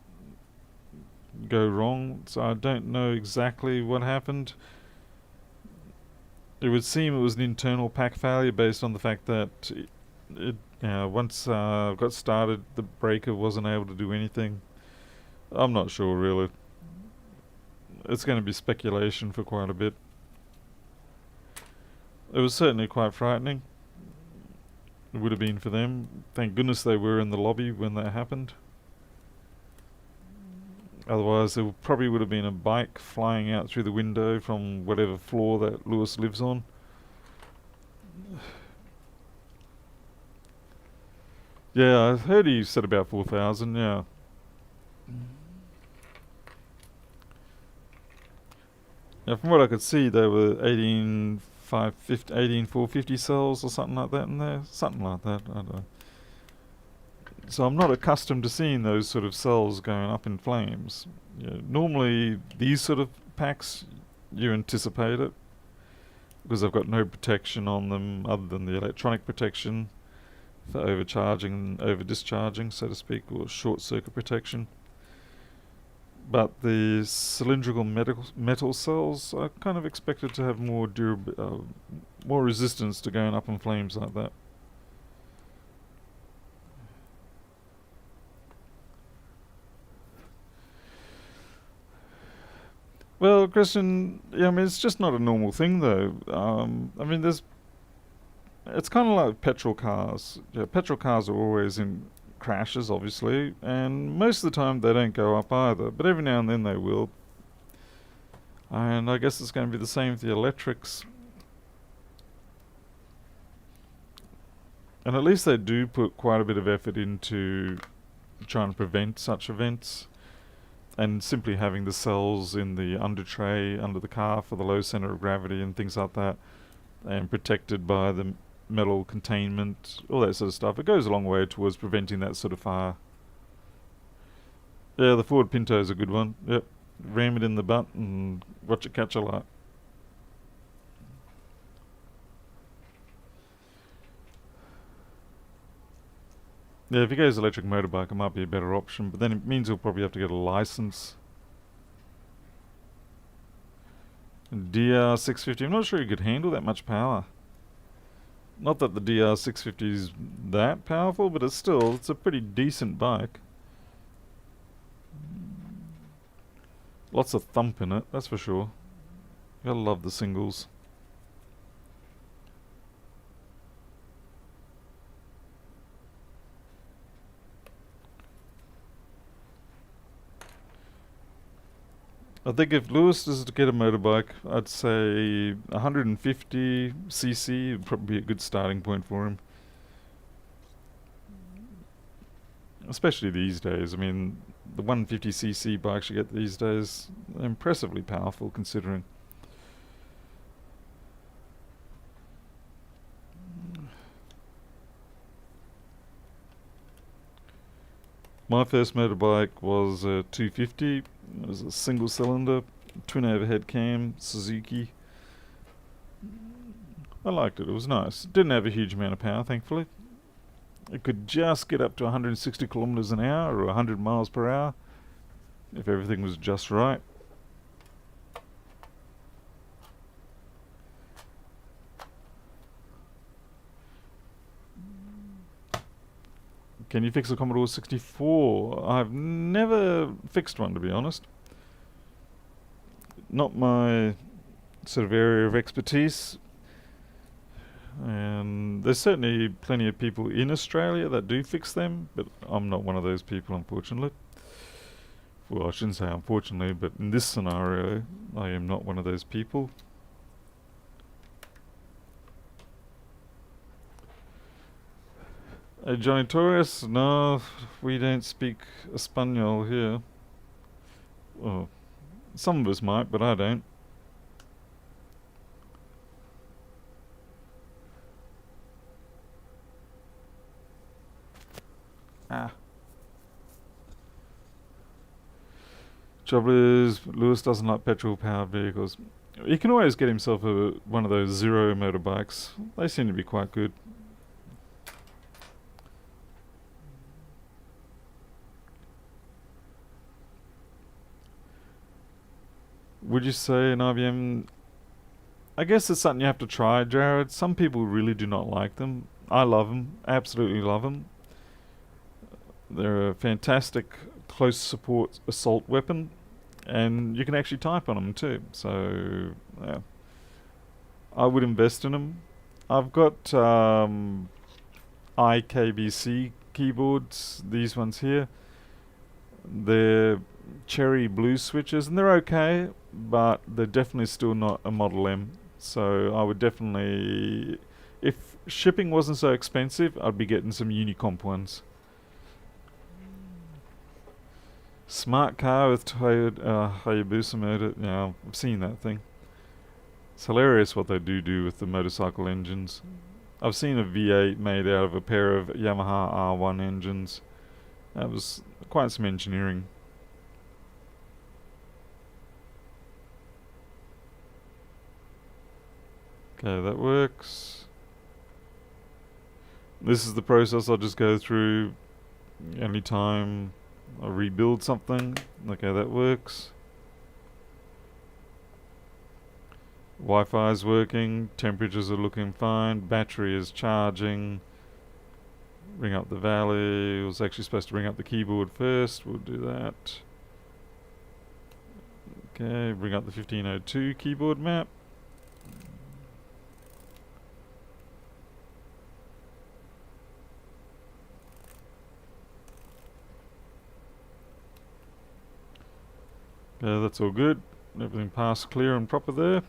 go wrong, so I don't know exactly what happened. It would seem it was an internal pack failure based on the fact that once got started, the breaker wasn't able to do anything. I'm not sure, really. It's going to be speculation for quite a bit. It was certainly quite frightening. It would have been for them. Thank goodness they were in the lobby when that happened. Otherwise, there probably would have been a bike flying out through the window from whatever floor that Lewis lives on. Yeah, I heard he said about 4,000, yeah. Yeah, from what I could see, there were 18,450 cells or something like that in there. Something like that, I don't know. So I'm not accustomed to seeing those sort of cells going up in flames. Normally, these sort of packs, you anticipate it, because they've got no protection on them other than the electronic protection for overcharging, over discharging, so to speak, or short circuit protection. But the cylindrical metal cells are kind of expected to have more more resistance to going up in flames like that. Well, Christian, yeah, I mean, it's just not a normal thing, though. I mean, it's kind of like petrol cars. Yeah, petrol cars are always in crashes, obviously, and most of the time they don't go up either, but every now and then they will. And I guess it's going to be the same with the electrics. And at least they do put quite a bit of effort into trying to prevent such events. And simply having the cells in the under tray under the car for the low center of gravity and things like that, and protected by the metal containment, all that sort of stuff. It goes a long way towards preventing that sort of fire. Yeah, the Ford Pinto is a good one. Yep. Ram it in the butt and watch it catch a light. Yeah, if he goes electric motorbike, it might be a better option, but then it means he'll probably have to get a license. DR650, I'm not sure he could handle that much power. Not that the DR650 is that powerful, but it's a pretty decent bike. Lots of thump in it, that's for sure. Gotta love the singles. I think if Lewis is to get a motorbike, I'd say 150cc would probably be a good starting point for him. Especially these days. I mean, The 150cc bikes you get these days are impressively powerful considering. My first motorbike was a 250. It was a single cylinder, twin overhead cam, Suzuki. I liked it, it was nice. It didn't have a huge amount of power, thankfully. It could just get up to 160 kilometers an hour or 100 miles per hour if everything was just right. Can you fix a Commodore 64? I've never fixed one, to be honest. Not my sort of area of expertise. And there's certainly plenty of people in Australia that do fix them, but I'm not one of those people, unfortunately. Well, I shouldn't say unfortunately, but in this scenario, I am not one of those people. Johnny Torres? No, we don't speak Espanol here. Well, some of us might, but I don't. Ah. Trouble is, Lewis doesn't like petrol-powered vehicles. He can always get himself one of those zero motorbikes. They seem to be quite good. Would you say an IBM? I guess it's something you have to try, Jared. Some people really do not like them. I love them, absolutely love them. They're a fantastic close support assault weapon, and you can actually type on them too. So, yeah, I would invest in them. I've got IKBC keyboards. These ones here. They're cherry blue switches, and they're okay, but they're definitely still not a Model M. So I would definitely, if shipping wasn't so expensive, I'd be getting some Unicomp ones. Smart car with Toyota Hayabusa motor. Yeah, I've seen that thing. It's hilarious what they do with the motorcycle engines. I've seen a V8 made out of a pair of Yamaha R1 engines. That was quite some engineering. Okay, that works. This is the process I'll just go through anytime I rebuild something. Okay, that works. Wi-Fi is working, temperatures are looking fine, battery is charging. Bring up the valley. It was actually supposed to bring up the keyboard first. We'll do that. Okay, bring up the 1502 keyboard map. Okay, that's all good. Everything passed clear and proper there.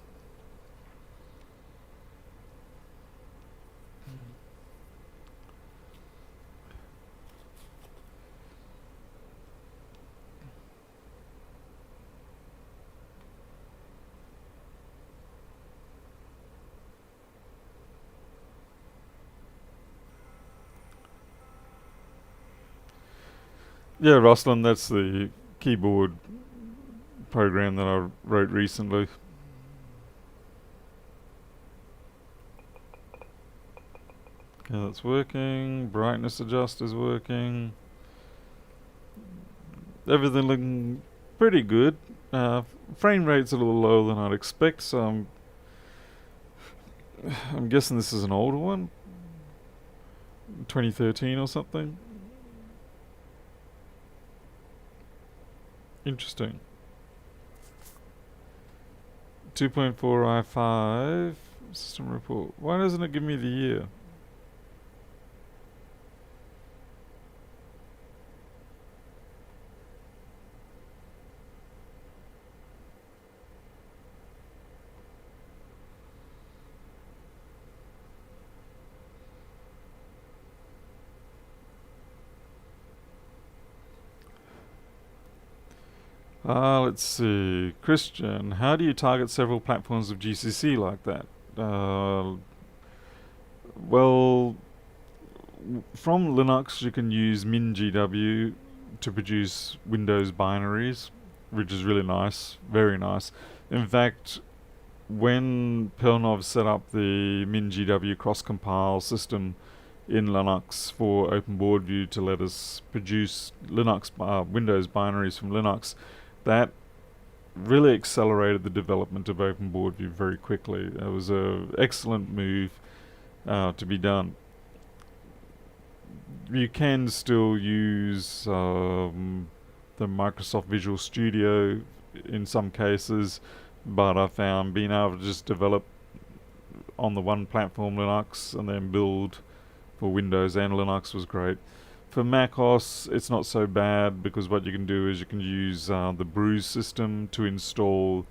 Yeah, Ruslan, that's the keyboard program that I wrote recently. Okay, that's working. Brightness adjuster's working. Everything looking pretty good. Frame rate's a little lower than I'd expect, so I'm guessing this is an older one. 2013 or something. Interesting. 2.4 i5 system report. Why doesn't it give me the year? Let's see. Christian, how do you target several platforms of GCC like that? Uh, well, from Linux you can use MinGW to produce Windows binaries, which is really nice, very nice. In fact, when Pilnov set up the MinGW cross-compile system in Linux for OpenBoardView to let us produce Linux Windows binaries from Linux, that really accelerated the development of OpenBoardView very quickly. It was an excellent move to be done. You can still use the Microsoft Visual Studio in some cases, but I found being able to just develop on the one platform Linux and then build for Windows and Linux was great. For macOS, it's not so bad because what you can do is you can use the Brews system to install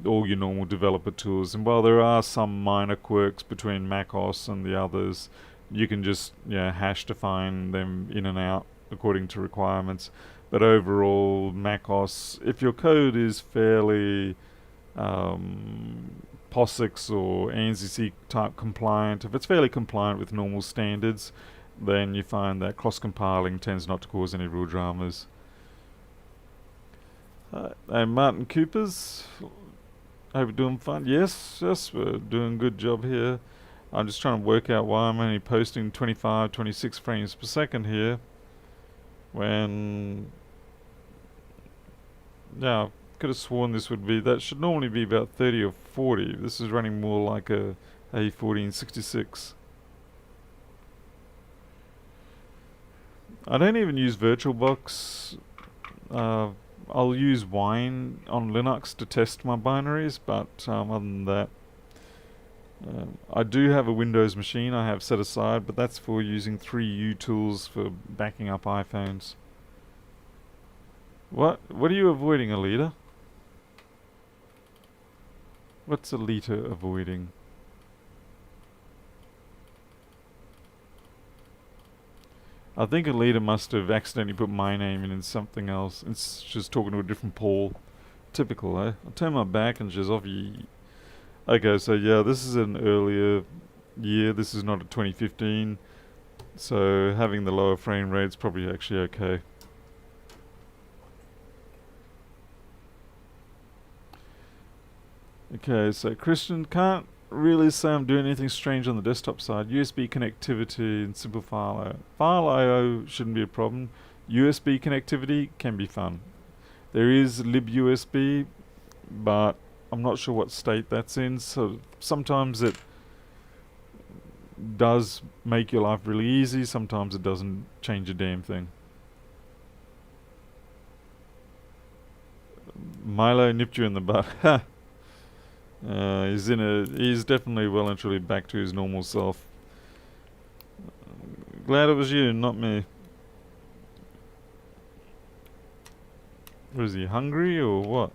all your normal developer tools. And while there are some minor quirks between macOS and the others, you can just hash define them in and out according to requirements. But overall, macOS, if your code is fairly POSIX or ANSI type compliant, if it's fairly compliant with normal standards, then you find that cross-compiling tends not to cause any real dramas. And Martin Coopers, hope you're doing fine. Yes, we're doing a good job here. I'm just trying to work out why I'm only posting 25, 26 frames per second here, when, yeah, could have sworn this would be, that should normally be about 30 or 40. This is running more like a A1466. I don't even use VirtualBox. I'll use Wine on Linux to test my binaries, but other than that, I do have a Windows machine I have set aside, but that's for using 3U tools for backing up iPhones. What are you avoiding, Alita? What's Alita avoiding? I think Alita must have accidentally put my name in something else. It's just talking to a different Paul. Typical, eh? I'll turn my back and she's off. Okay, so yeah, this is an earlier year. This is not a 2015. So having the lower frame rate's probably actually okay. Okay, so Christian, can't really say I'm doing anything strange on the desktop side. USB connectivity and simple file I/O. File I/O shouldn't be a problem. USB connectivity can be fun. There is libUSB, but I'm not sure what state that's in, so sometimes it does make your life really easy, sometimes it doesn't change a damn thing. Milo nipped you in the butt. He's definitely well and truly back to his normal self. Glad it was you, not me. Was he hungry or what?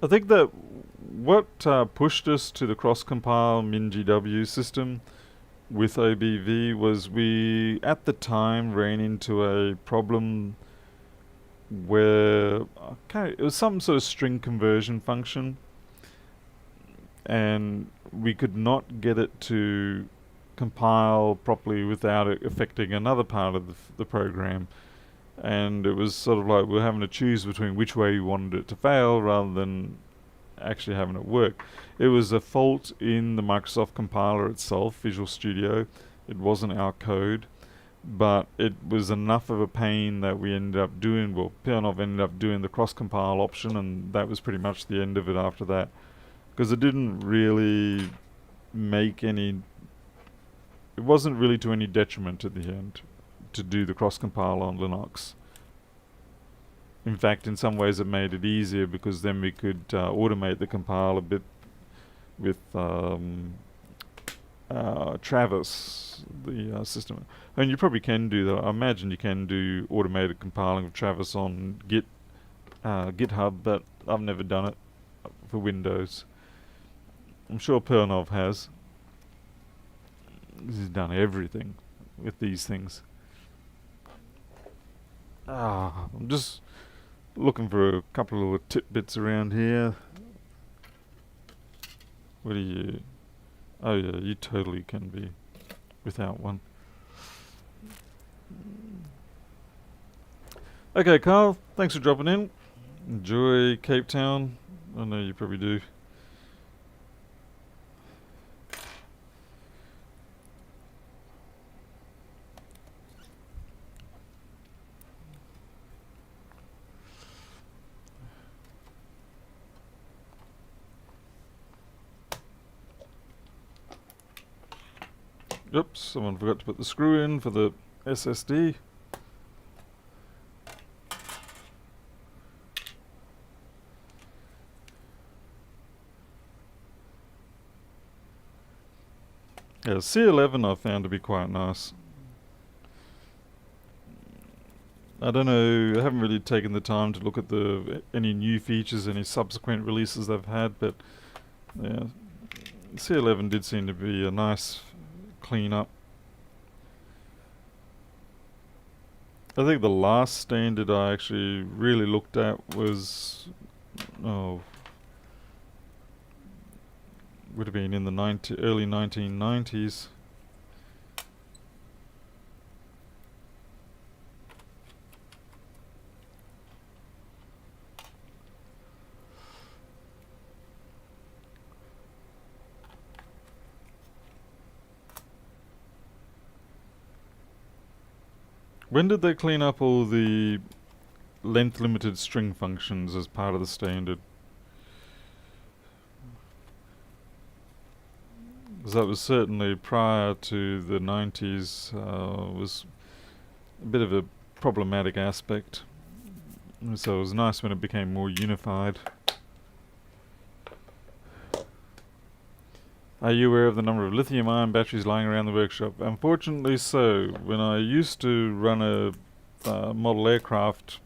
I think that what pushed us to the cross-compile MinGW system with OBV was we, at the time, ran into a problem where it was some sort of string conversion function, and we could not get it to compile properly without it affecting another part of the program. And it was sort of like we were having to choose between which way we wanted it to fail rather than actually having it work. It was a fault in the Microsoft compiler itself, Visual Studio. It wasn't our code, but it was enough of a pain that we ended up doing, well, Pianov ended up doing the cross-compile option, and that was pretty much the end of it after that. Because it didn't really make any, it wasn't really to any detriment at the end to do the cross-compile on Linux. In fact, in some ways it made it easier because then we could automate the compile a bit with Travis, the system. And you probably can do that. I imagine you can do automated compiling of Travis on GitHub, but I've never done it for Windows. I'm sure Pernov has. He's done everything with these things. I'm just looking for a couple of tidbits around here. What do you... Oh yeah, you totally can be without one. Okay, Carl, thanks for dropping in. Enjoy Cape Town. I know you probably do. Oops, someone forgot to put the screw in for the SSD. Yeah, C11 I found to be quite nice. I don't know, I haven't really taken the time to look at any new features, any subsequent releases they've had, but yeah, C11 did seem to be a nice clean up. I think the last standard I actually really looked at was, would have been in the early 1990s. When did they clean up all the length limited string functions as part of the standard? Because that was certainly prior to the 90s, was a bit of a problematic aspect. So it was nice when it became more unified. Are you aware of the number of lithium-ion batteries lying around the workshop? Unfortunately so. When I used to run a model aircraft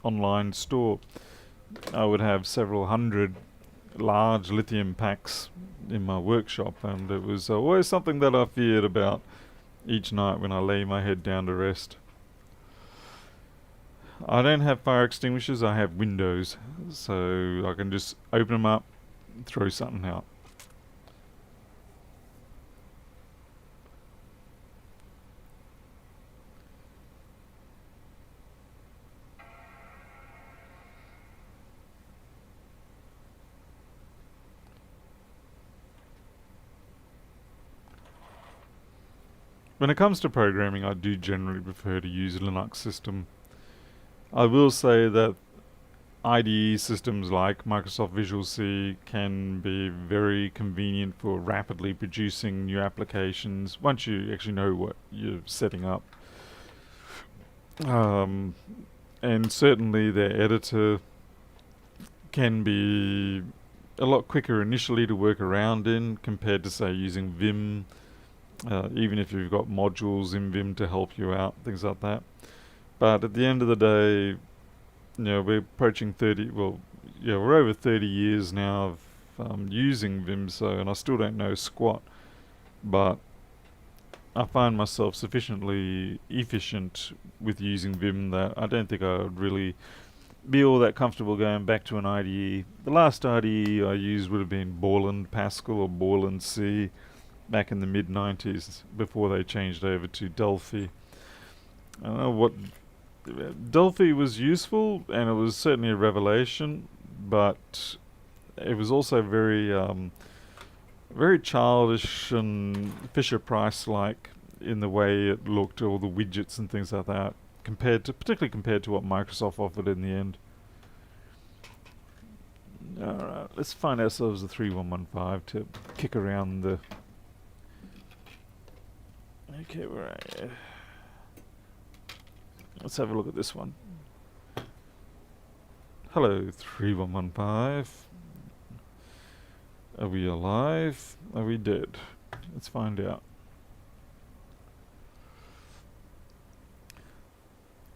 online store, I would have several hundred large lithium packs in my workshop, and it was always something that I feared about each night when I lay my head down to rest. I don't have fire extinguishers, I have windows, so I can just open them up, throw something out. When it comes to programming, I do generally prefer to use a Linux system. I will say that IDE systems like Microsoft Visual C can be very convenient for rapidly producing new applications once you actually know what you're setting up. And certainly their editor can be a lot quicker initially to work around in compared to, say, using Vim. Even if you've got modules in Vim to help you out, things like that. But at the end of the day, we're approaching we're over 30 years now of using Vim, and I still don't know squat. But I find myself sufficiently efficient with using Vim that I don't think I would really be all that comfortable going back to an IDE. The last IDE I used would have been Borland Pascal or Borland C, back in the mid-90s, before they changed over to Delphi. I don't know what... Delphi was useful, and it was certainly a revelation, but it was also very very childish and Fisher-Price-like in the way it looked, all the widgets and things like that, particularly compared to what Microsoft offered in the end. Alright, let's find ourselves a 3115 to kick around the... Okay, where are you? Let's have a look at this one. Hello, 3115. Are we alive? Are we dead? Let's find out.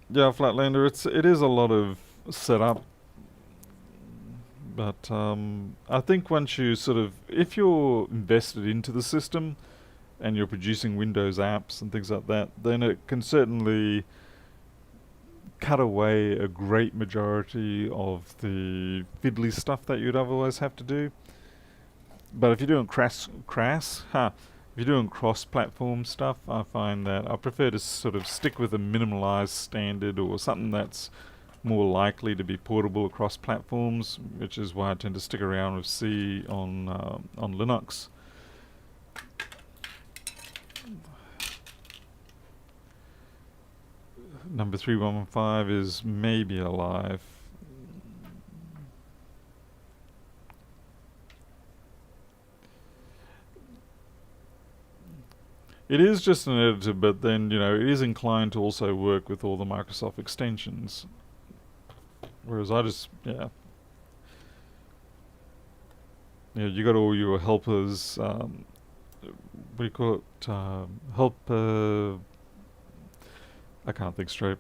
Yeah, Flatlander, it is a lot of setup, but I think once you if you're invested into the system and you're producing Windows apps and things like that, then it can certainly cut away a great majority of the fiddly stuff that you'd otherwise have to do. But if you're doing if you're doing cross-platform stuff, I find that I prefer to sort of stick with a minimalized standard or something that's more likely to be portable across platforms, which is why I tend to stick around with C on Linux. Number 3115 is maybe alive. It is just an editor, but then, it is inclined to also work with all the Microsoft extensions. Whereas I just, you got all your helpers, what do you call it? I can't think straight.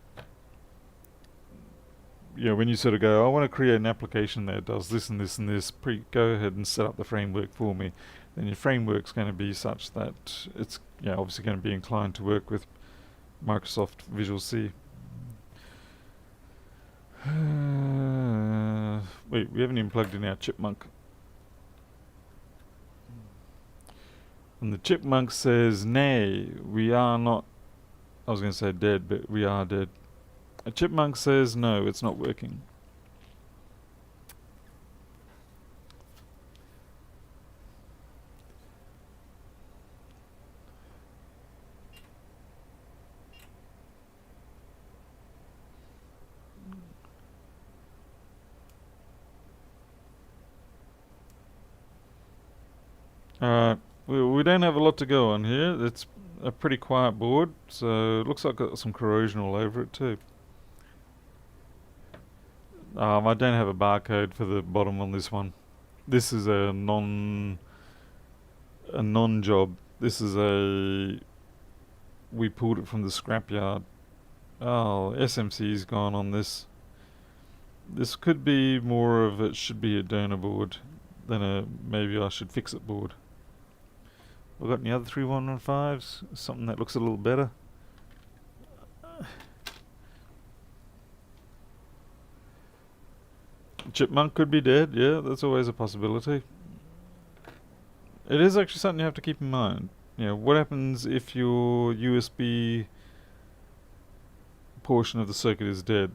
When you sort of go, I want to create an application that does this and this and this, go ahead and set up the framework for me. Then your framework's going to be such that it's obviously going to be inclined to work with Microsoft Visual C. Wait, we haven't even plugged in our chipmunk. And the chipmunk says, nay, we are not, I was going to say dead, but we are dead. A chipmunk says, no, it's not working. Alright, we don't have a lot to go on here. It's a pretty quiet board, so it looks like it's got some corrosion all over it too. I don't have a barcode for the bottom on this one. This is a non-job. This is we pulled it from the scrapyard. Oh, SMC's gone on this. This could be more of it should be a donor board than a maybe I should fix it board. We've got any other 3115s? Something that looks a little better. Chipmunk could be dead, yeah, that's always a possibility. It is actually something you have to keep in mind. What happens if your USB portion of the circuit is dead?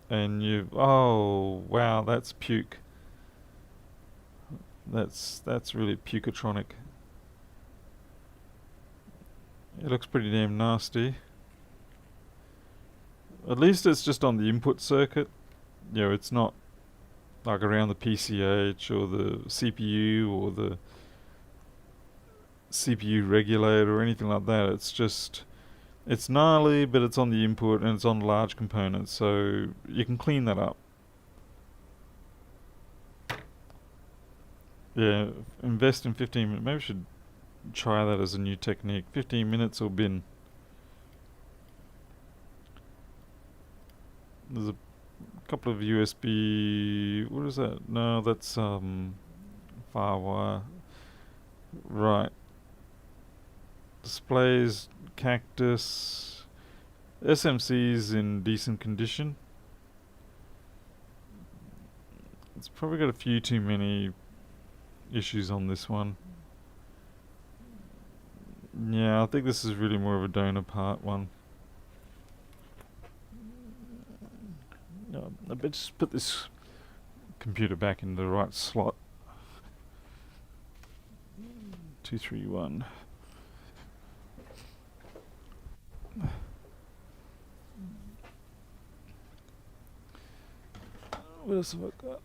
And oh wow, that's puke. That's really puketronic. It looks pretty damn nasty. At least it's just on the input circuit. It's not like around the PCH or the CPU or the CPU regulator or anything like that. It's gnarly, but it's on the input and it's on large components, so you can clean that up. Yeah, invest in 15 minutes. Maybe we should try that as a new technique. 15 minutes or bin. There's a couple of USB. What is that? No, that's Firewire. Right. Displays, Cactus. SMC's in decent condition. It's probably got a few too many issues on this one. Yeah, I think this is really more of a donor part one. I bet just put this computer back in the right slot. 231. What else have I got?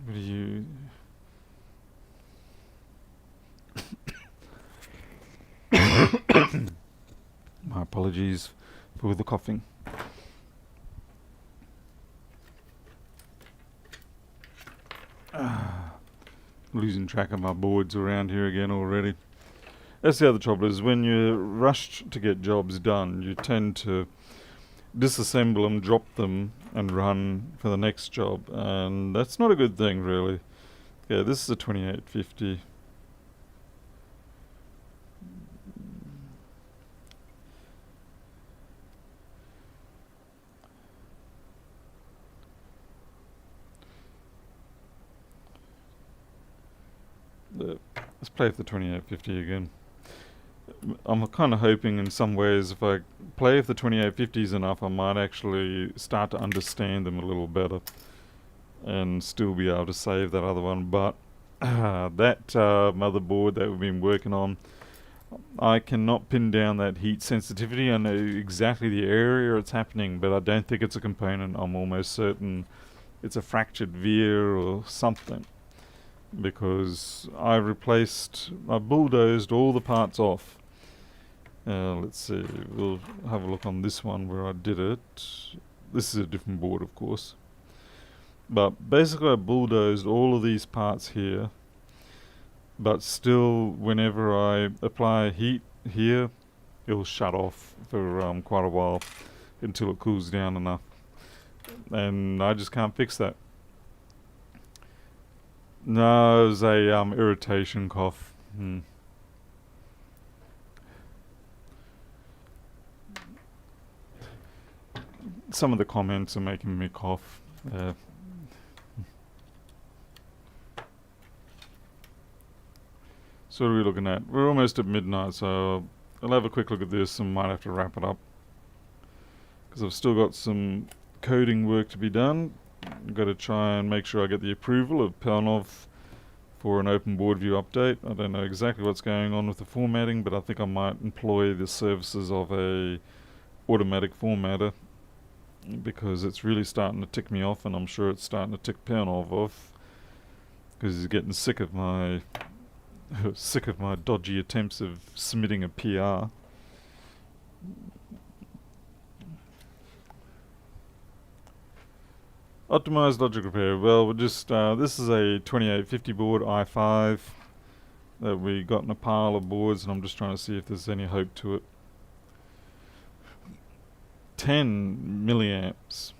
What do you... My Apologies for the coughing. Losing track of my boards around here again already. That's the other trouble, is when you're rushed to get jobs done, you tend to disassemble them, drop them, and run for the next job, and that's not a good thing, really. Yeah, this is a 2850. Let's play with the 2850 again. I'm kind of hoping in some ways if I play with the 2850s enough, I might actually start to understand them a little better and still be able to save that other one. But that motherboard that we've been working on, I cannot pin down that heat sensitivity. I know exactly the area it's happening, but I don't think it's a component. I'm almost certain it's a fractured veer or something, because I bulldozed all the parts off. Let's see, we'll have a look on this one where I did it. This is a different board, of course. But basically I bulldozed all of these parts here, but still whenever I apply heat here, it'll shut off for quite a while until it cools down enough. And I just can't fix that. No, it was a irritation cough. Some of the comments are making me cough. So what are we looking at? We're almost at midnight, so I'll have a quick look at this and might have to wrap it up, because I've still got some coding work to be done. I've got to try and make sure I get the approval of Pelnov for an open board view update. I don't know exactly what's going on with the formatting, but I think I might employ the services of a automatic formatter, because it's really starting to tick me off, and I'm sure it's starting to tick Pelnov off, because he's getting sick of my dodgy attempts of submitting a PR. Optimized logic repair. Well, we're just this is a 2850 board i5 that we got in a pile of boards, and I'm just trying to see if there's any hope to it. 10 milliamps.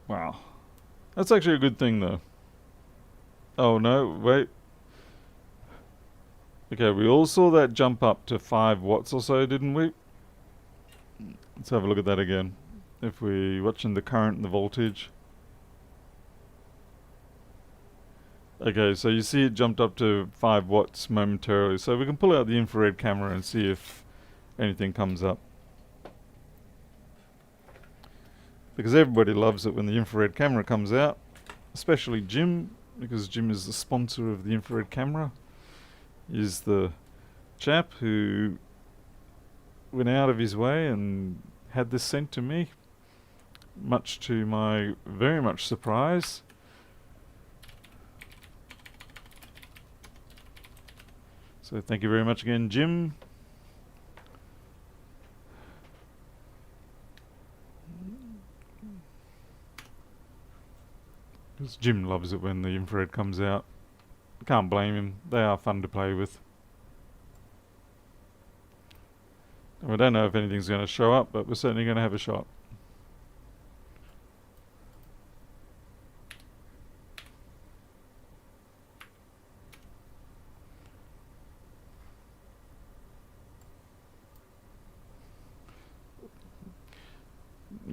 Wow. That's actually a good thing, though. Oh no, wait. Okay, we all saw that jump up to 5 watts or so, didn't we? Let's have a look at that again. If we're watching the current and the voltage. Okay, so you see it jumped up to 5 watts momentarily. So we can pull out the infrared camera and see if anything comes up. Because everybody loves it when the infrared camera comes out. Especially Jim, because Jim is the sponsor of the infrared camera. Is the chap who went out of his way and had this sent to me, much to my very much surprise. So thank you very much again, Jim. Because Jim loves it when the infrared comes out. Can't blame him. They are fun to play with. And we don't know if anything's going to show up, but we're certainly going to have a shot.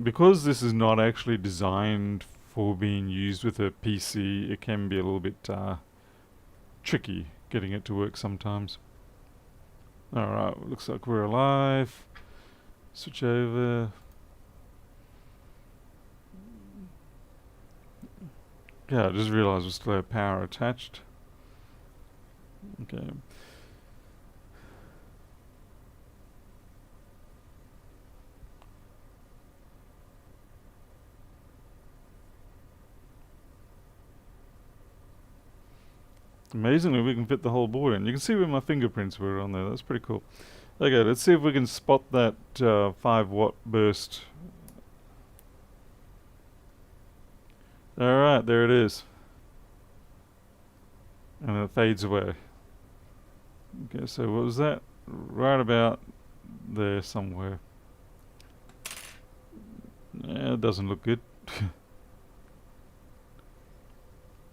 Because this is not actually designed for being used with a PC, it can be a little bit tricky getting it to work sometimes. Alright, looks like we're alive. Switch over. Yeah, I just realised we still have power attached. Okay. Amazingly, we can fit the whole board in. You can see where my fingerprints were on there. That's pretty cool. Okay, let's see if we can spot that 5 watt burst. Alright, there it is. And it fades away. Okay, so what was that? Right about there somewhere. Yeah, it doesn't look good.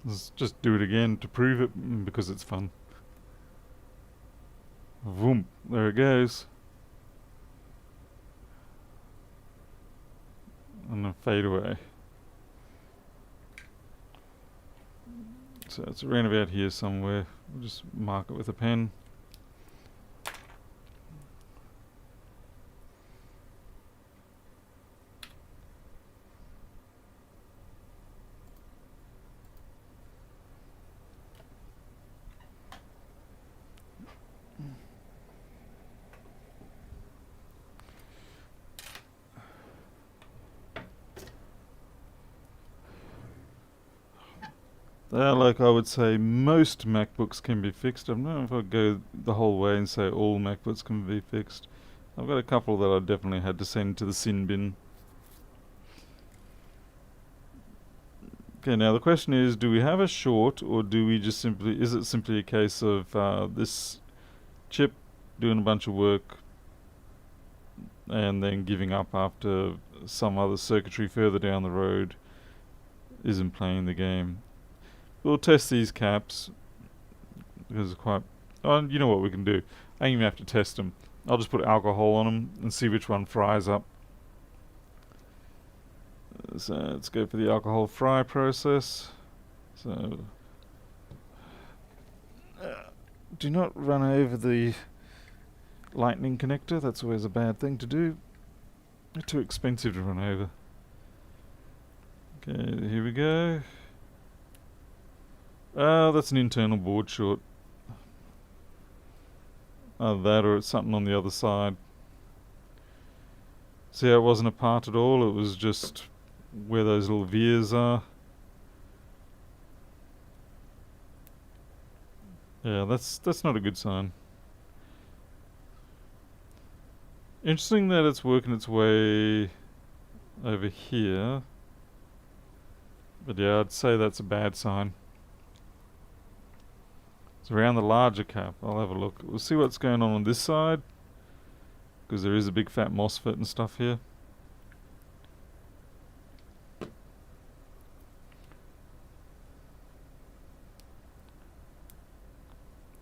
Let's just do it again to prove it, because it's fun. Vroom, there it goes. And then fade away. So it's around about here somewhere. We'll just mark it with a pen. Like I would say, most MacBooks can be fixed. I don't know if I'd go the whole way and say all MacBooks can be fixed. I've got a couple that I definitely had to send to the sin bin. Okay, now the question is, do we have a short, or do we just simply, is it simply a case of this chip doing a bunch of work and then giving up after some other circuitry further down the road isn't playing the game? We'll test these caps, because it's quite... Oh, you know what we can do? I don't even have to test them. I'll just put alcohol on them and see which one fries up. So let's go for the alcohol fry process. So do not run over the lightning connector. That's always a bad thing to do. They're too expensive to run over. Okay, here we go. That's an internal board short. That, or it's something on the other side. See how it wasn't apart at all? It was just where those little vias are. Yeah, that's not a good sign. Interesting that it's working its way over here. But yeah, I'd say that's a bad sign. It's around the larger cap. I'll have a look. We'll see what's going on this side, because there is a big fat MOSFET and stuff here.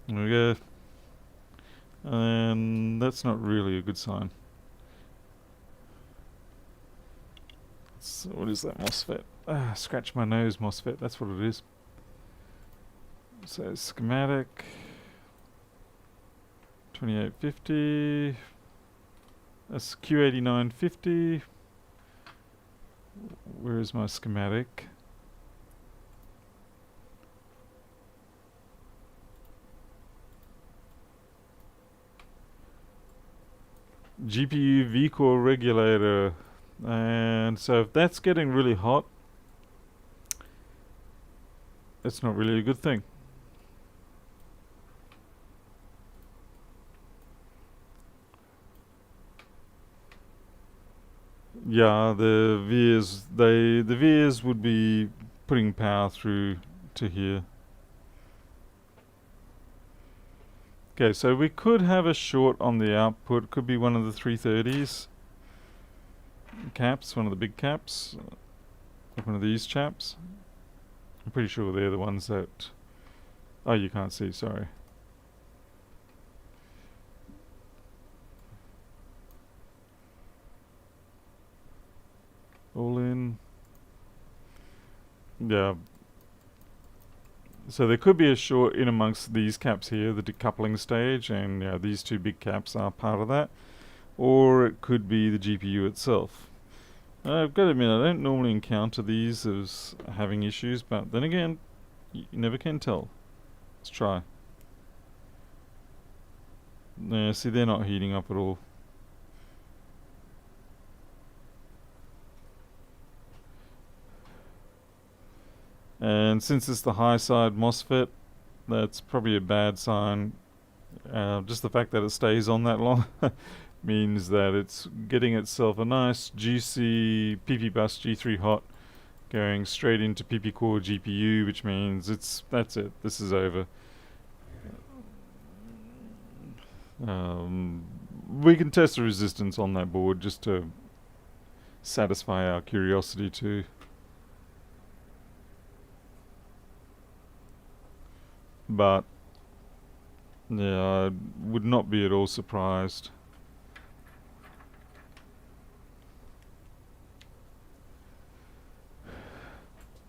There we go. And that's not really a good sign. So what is that MOSFET? Scratch my nose MOSFET, that's what it is. So schematic 2850, that's Q8950. Where is my schematic? GPU V-core regulator. And so if that's getting really hot, it's not really a good thing. Yeah, the vias would be putting power through to here. Okay, so we could have a short on the output. Could be one of the 330's caps, one of the big caps, like one of these chaps. I'm pretty sure they're the ones that... Oh, you can't see, sorry. All in. Yeah. So there could be a short in amongst these caps here, the decoupling stage, and yeah, these two big caps are part of that. Or it could be the GPU itself. I've got to admit, I don't normally encounter these as having issues, but then again, you never can tell. Let's try. Yeah, see, they're not heating up at all. And since it's the high side MOSFET, that's probably a bad sign. Just the fact that it stays on that long means that it's getting itself a nice juicy PP bus G3 hot going straight into PP core GPU, which means that's it. This is over. We can test the resistance on that board just to satisfy our curiosity too. But yeah, I would not be at all surprised.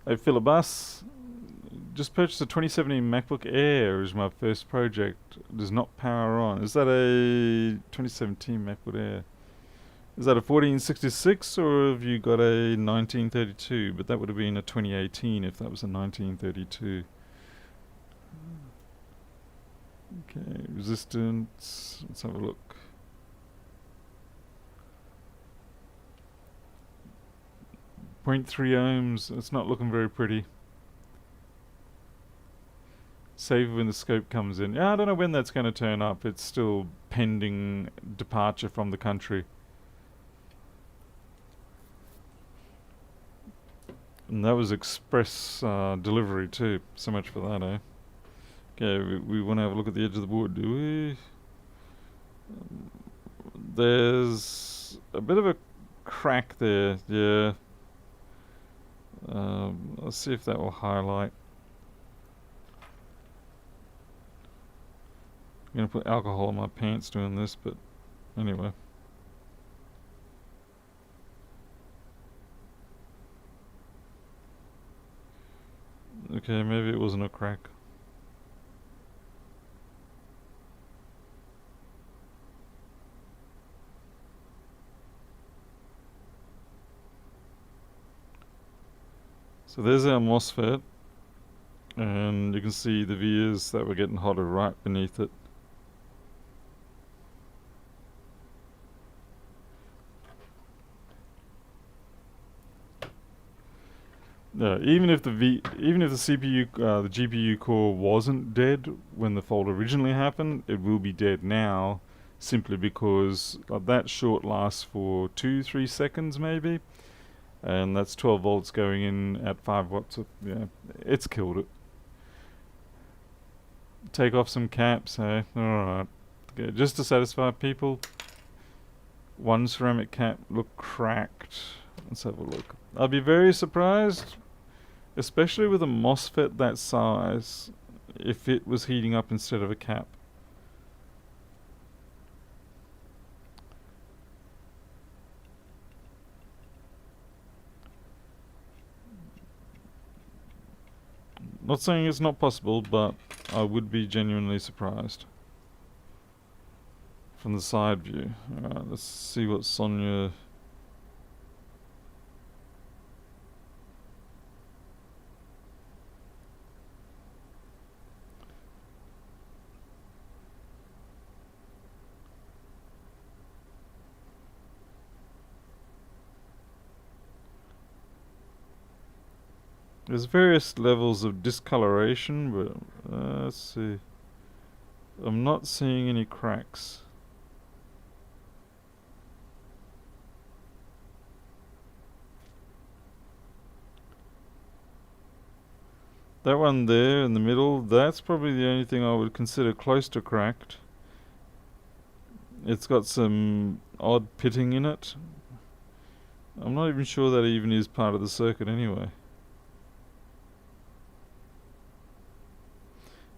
Hey Philibus, just purchased a 2017 MacBook Air as my first project. Does not power on. Is that a 2017 MacBook Air? Is that a 1466 or have you got a 1932? But that would have been a 2018 if that was a 1932. Okay, resistance. Let's have a look. .3 ohms. It's not looking very pretty. Save when the scope comes in. Yeah, I don't know when that's going to turn up. It's still pending departure from the country. And that was express delivery too. So much for that, eh? Okay, we want to have a look at the edge of the board, do we? There's a bit of a crack there, yeah. Let's see if that will highlight. I'm going to put alcohol in my pants doing this, but anyway. Okay, maybe it wasn't a crack. So there's our MOSFET, and you can see the vias that were getting hotter right beneath it. Even if the CPU, the GPU core wasn't dead when the fault originally happened, it will be dead now, simply because that short lasts for 2-3 seconds maybe, and that's 12 volts going in at 5 watts. Yeah, it's killed it. Take off some caps, hey? Alright. Okay, just to satisfy people, one ceramic cap looked cracked. Let's have a look. I'd be very surprised, especially with a MOSFET that size, if it was heating up instead of a cap. Not saying it's not possible, but I would be genuinely surprised. From the side view. Alright, let's see what Sonia... There's various levels of discoloration, but let's see. I'm not seeing any cracks. That one there in the middle, that's probably the only thing I would consider close to cracked. It's got some odd pitting in it. I'm not even sure that even is part of the circuit anyway.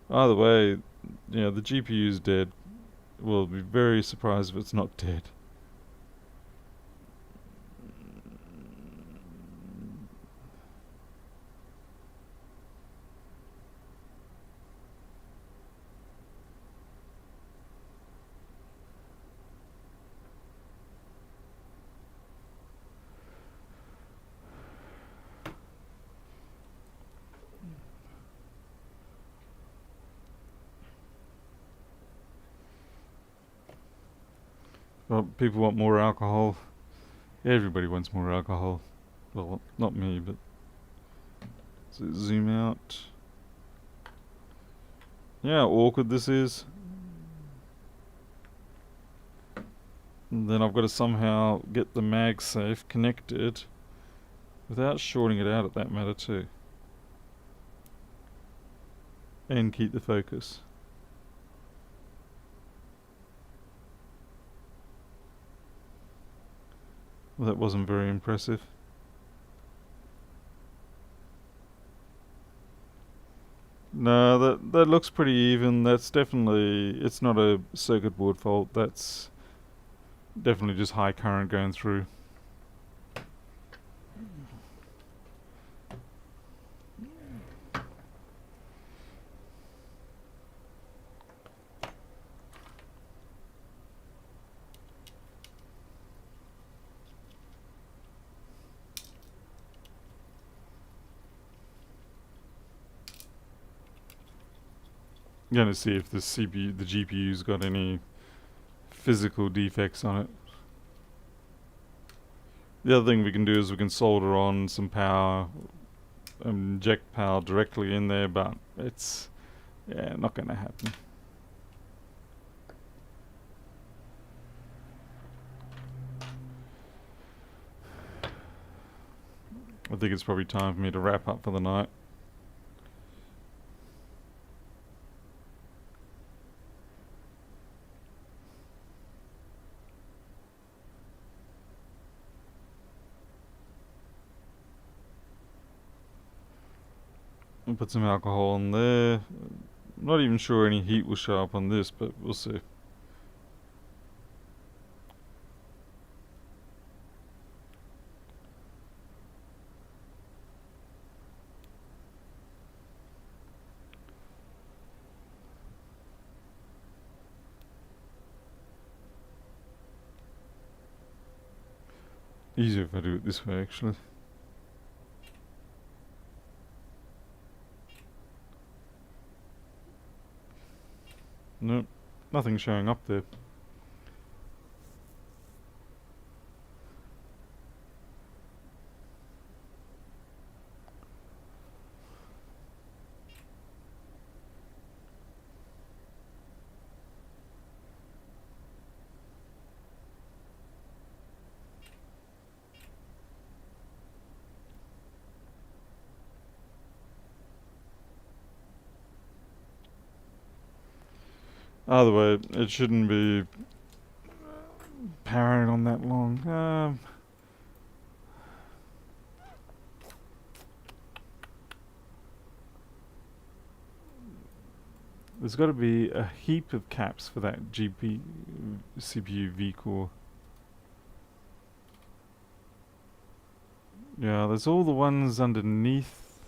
Either way, yeah, the GPU's dead. We'll be very surprised if it's not dead. Well, people want more alcohol. Everybody wants more alcohol. Well, not me, but... So zoom out. Yeah, how awkward this is. And then I've got to somehow get the MagSafe connected without shorting it out at that matter too. And keep the focus. Well, that wasn't very impressive. No, that looks pretty even. That's definitely, it's not a circuit board fault. That's definitely just high current going through. I'm gonna see if the GPU's got any physical defects on it. The other thing we can do is we can solder on some power, inject power directly in there, but it's, yeah, not gonna happen. I think it's probably time for me to wrap up for the night. I'll put some alcohol in there. I'm not even sure any heat will show up on this, but we'll see. Easier if I do it this way, actually. Nope, nothing showing up there. Either way, it shouldn't be powering on that long. There's got to be a heap of caps for that CPU V-core. Yeah, there's all the ones underneath.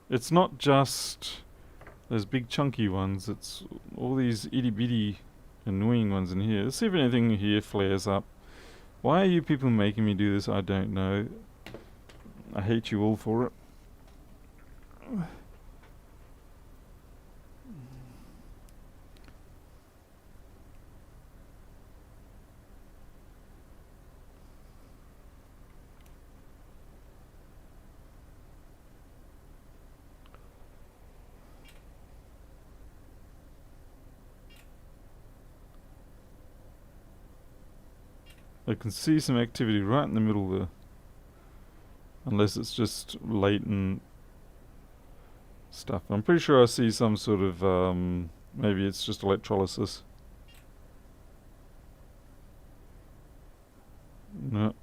It's not just those big chunky ones, it's all these itty bitty annoying ones in here. Let's see if anything here flares up. Why are you people making me do this? I don't know. I hate you all for it. I can see some activity right in the middle there. Unless it's just latent stuff. I'm pretty sure I see some sort of, maybe it's just electrolysis. No.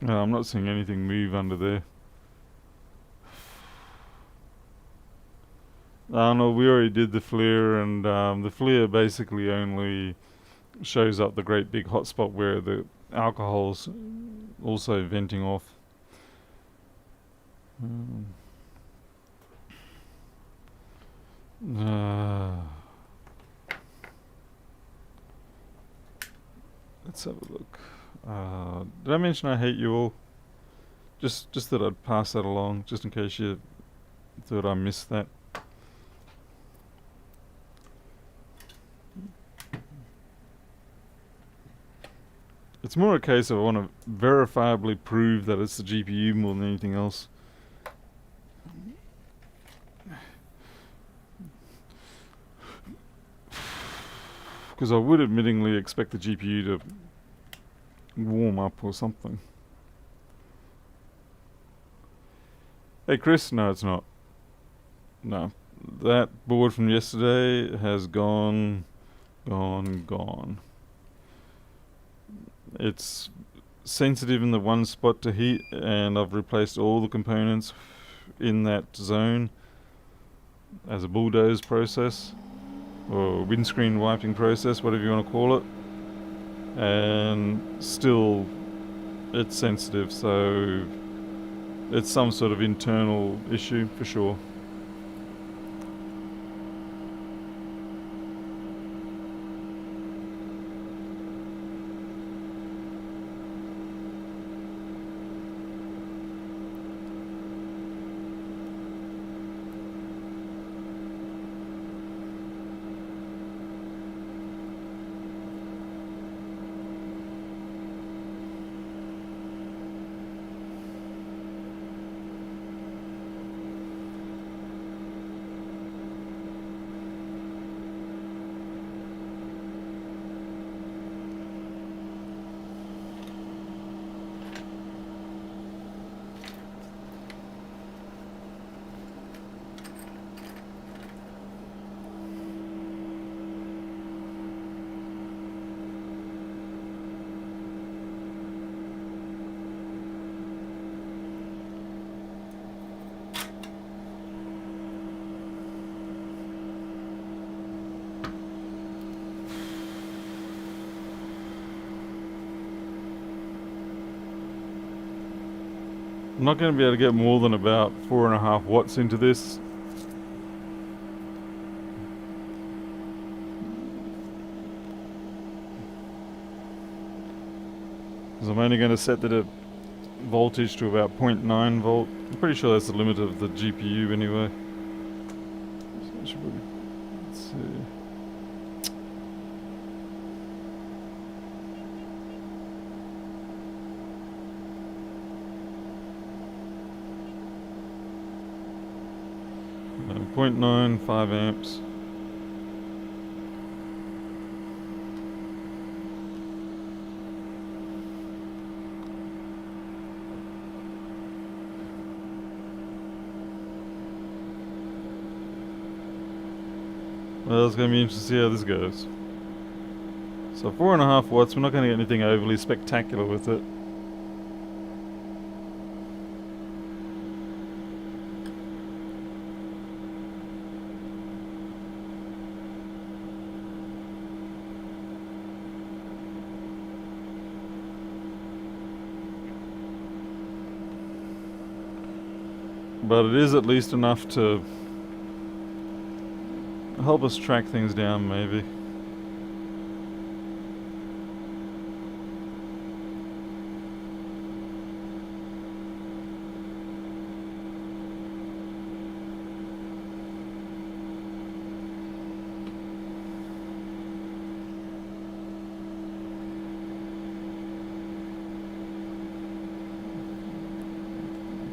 No, I'm not seeing anything move under there. No, we already did the flare, and the flare basically only shows up the great big hotspot where the alcohol's also venting off. Let's have a look. Did I mention I hate you all? Just that I'd pass that along, just in case you thought I missed that. It's more a case of I want to verifiably prove that it's the GPU more than anything else. Because I would admittingly expect the GPU to warm up or something. Hey Chris, no it's not. No. That board from yesterday has gone. It's sensitive in the one spot to heat, and I've replaced all the components in that zone as a bulldoze process, or windscreen wiping process, whatever you want to call it, and still it's sensitive, so it's some sort of internal issue for sure. I'm not going to be able to get more than about 4.5 watts into this. Because I'm only going to set the voltage to about 0.9 volt. I'm pretty sure that's the limit of the GPU anyway. So let's see. No, 0.95 amps. Well, it's going to be interesting to see how this goes. So 4.5 watts, we're not going to get anything overly spectacular with it. But it is at least enough to help us track things down, maybe.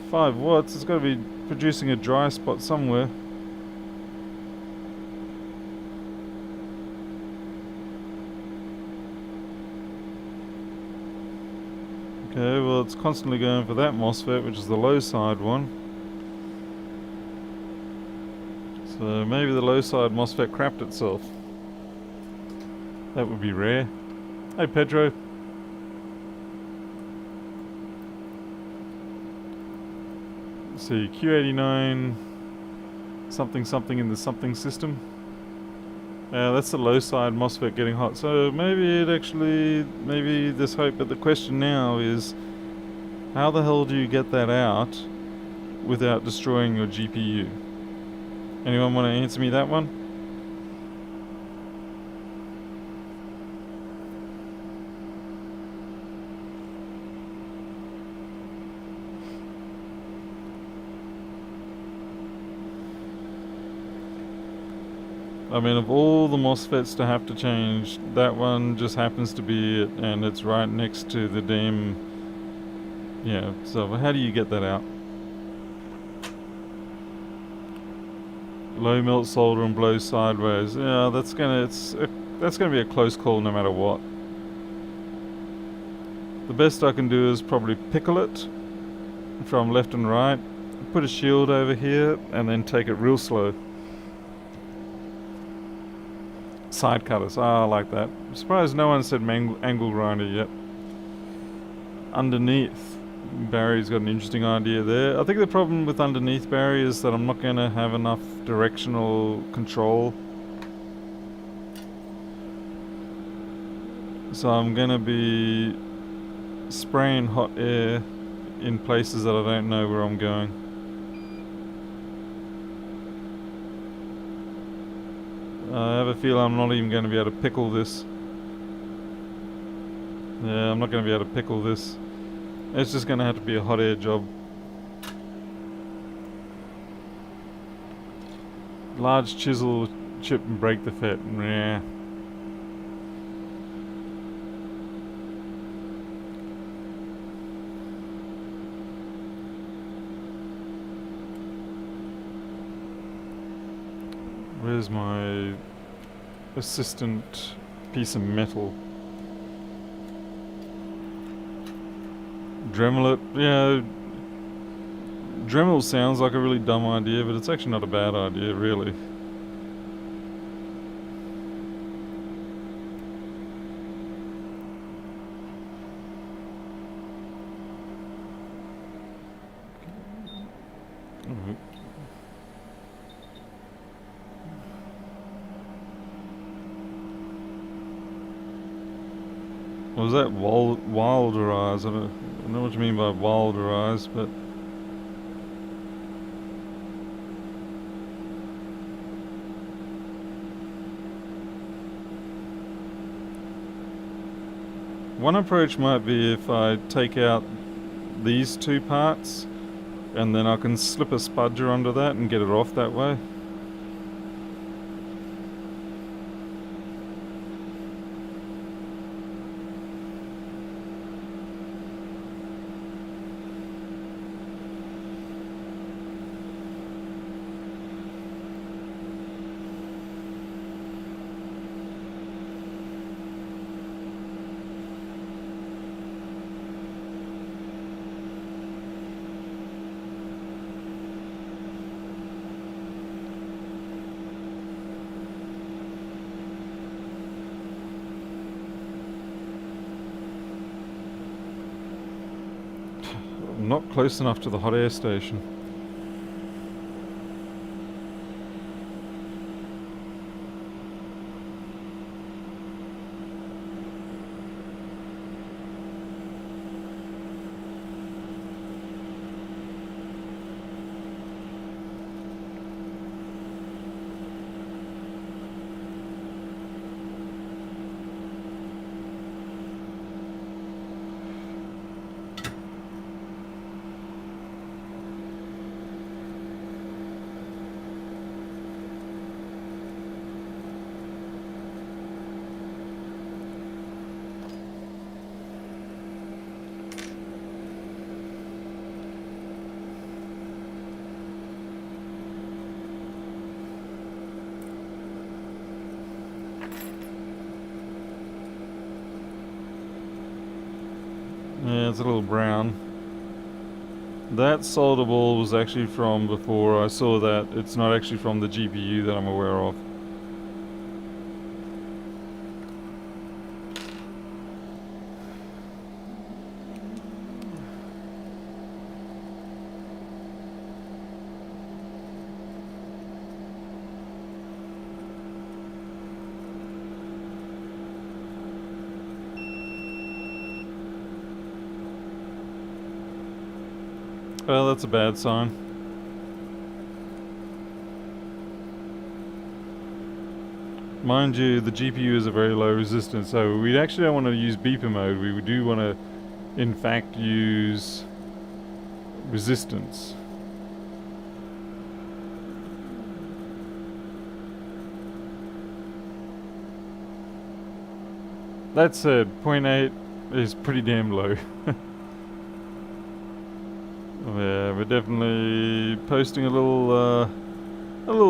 Five watts, it's got to be producing a dry spot somewhere. Okay, well it's constantly going for that MOSFET, which is the low side one. So maybe the low side MOSFET crapped itself. That would be rare. Hey Pedro. see, Q89 something something in the something system. That's the low side MOSFET getting hot. So maybe there's hope. But the question now is, how the hell do you get that out without destroying your GPU? Anyone want to answer me that one? I mean, of all the MOSFETs to have to change, that one just happens to be it, and it's right next to the damn... Yeah, so how do you get that out? Low melt solder and blow sideways. Yeah, that's gonna be a close call no matter what. The best I can do is probably pickle it from left and right, put a shield over here, and then take it real slow. Side cutters. I like that. I'm surprised no one said angle grinder yet. Underneath. Barry's got an interesting idea there. I think the problem with underneath Barry is that I'm not going to have enough directional control. So I'm going to be spraying hot air in places that I don't know where I'm going. I have a feel I'm not even going to be able to pickle this. Yeah, I'm not going to be able to pickle this. It's just going to have to be a hot air job. Large chisel, chip and break the FET. Yeah. Where's my assistant piece of metal? Dremel it. Yeah, Dremel sounds like a really dumb idea, but it's actually not a bad idea, really. Was that Wilderize? I don't know what you mean by Wilderize, but one approach might be if I take out these two parts and then I can slip a spudger under that and get it off that way. Not close enough to the hot air station. Yeah, it's a little brown. That solder ball was actually from before. I saw that. It's not actually from the GPU that I'm aware of. Well, that's a bad sign. Mind you, the GPU is a very low resistance, so we actually don't want to use beeper mode. We do want to, in fact, use resistance. That said, 0.8 is pretty damn low. Yeah, we're definitely posting a little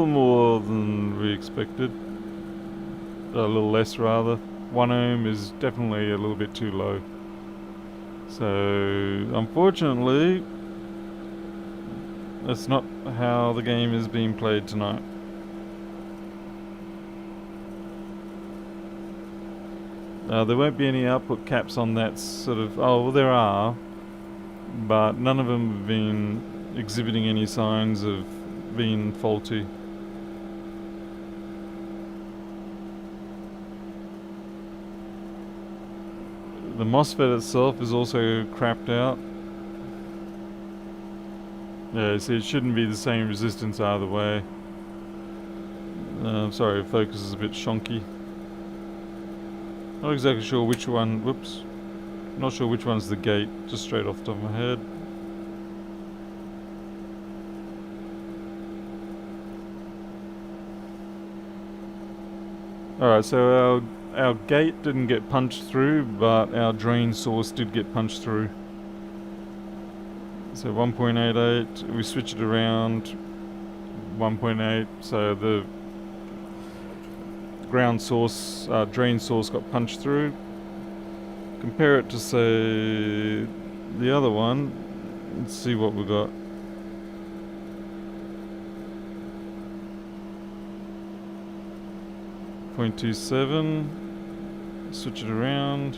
more than we expected. A little less rather. 1 ohm is definitely a little bit too low. So, unfortunately, that's not how the game is being played tonight. There won't be any output caps on that sort of... Oh, well, there are, but none of them have been exhibiting any signs of being faulty. The MOSFET itself is also crapped out. Yeah, see, it shouldn't be the same resistance either way. Sorry, focus is a bit shonky. Not exactly sure which one... Whoops. Not sure which one's the gate, just straight off the top of my head. Alright, so our gate didn't get punched through, but our drain source did get punched through. So 1.88, we switch it around, 1.8, so the ground source, drain source got punched through. Compare it to, say, the other one. Let's see what we got. .27. Switch it around.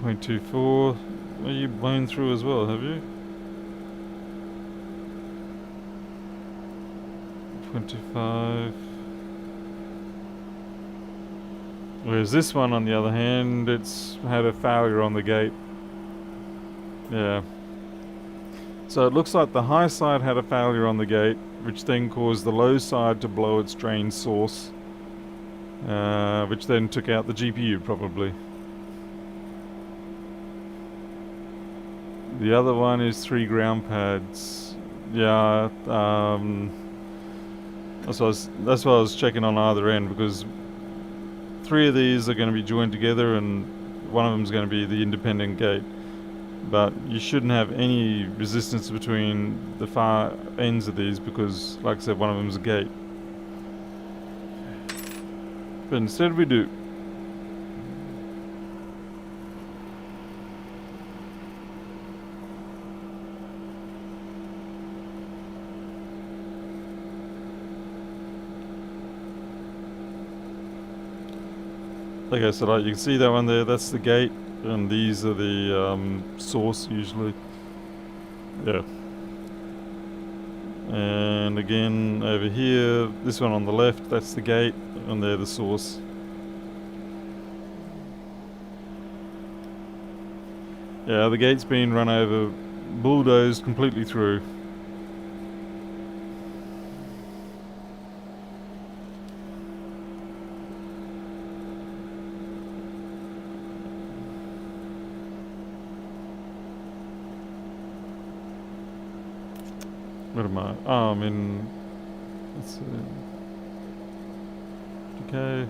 0.24. Well, you blown through as well, have you? 0.25. Whereas this one, on the other hand, it's had a failure on the gate. Yeah. So it looks like the high side had a failure on the gate, which then caused the low side to blow its drain source, which then took out the GPU probably. The other one is 3 ground pads. Yeah, that's what I was checking on either end, because 3 of these are going to be joined together and one of them is going to be the independent gate. But you shouldn't have any resistance between the far ends of these because, like I said, one of them is a gate. But instead we do. Like I said, you can see that one there, that's the gate, and these are the source usually. Yeah. And again, over here, this one on the left, that's the gate, and they're the source. Yeah, the gate's been run over, bulldozed completely through. What am I? Oh, I'm in... Let's see... Okay.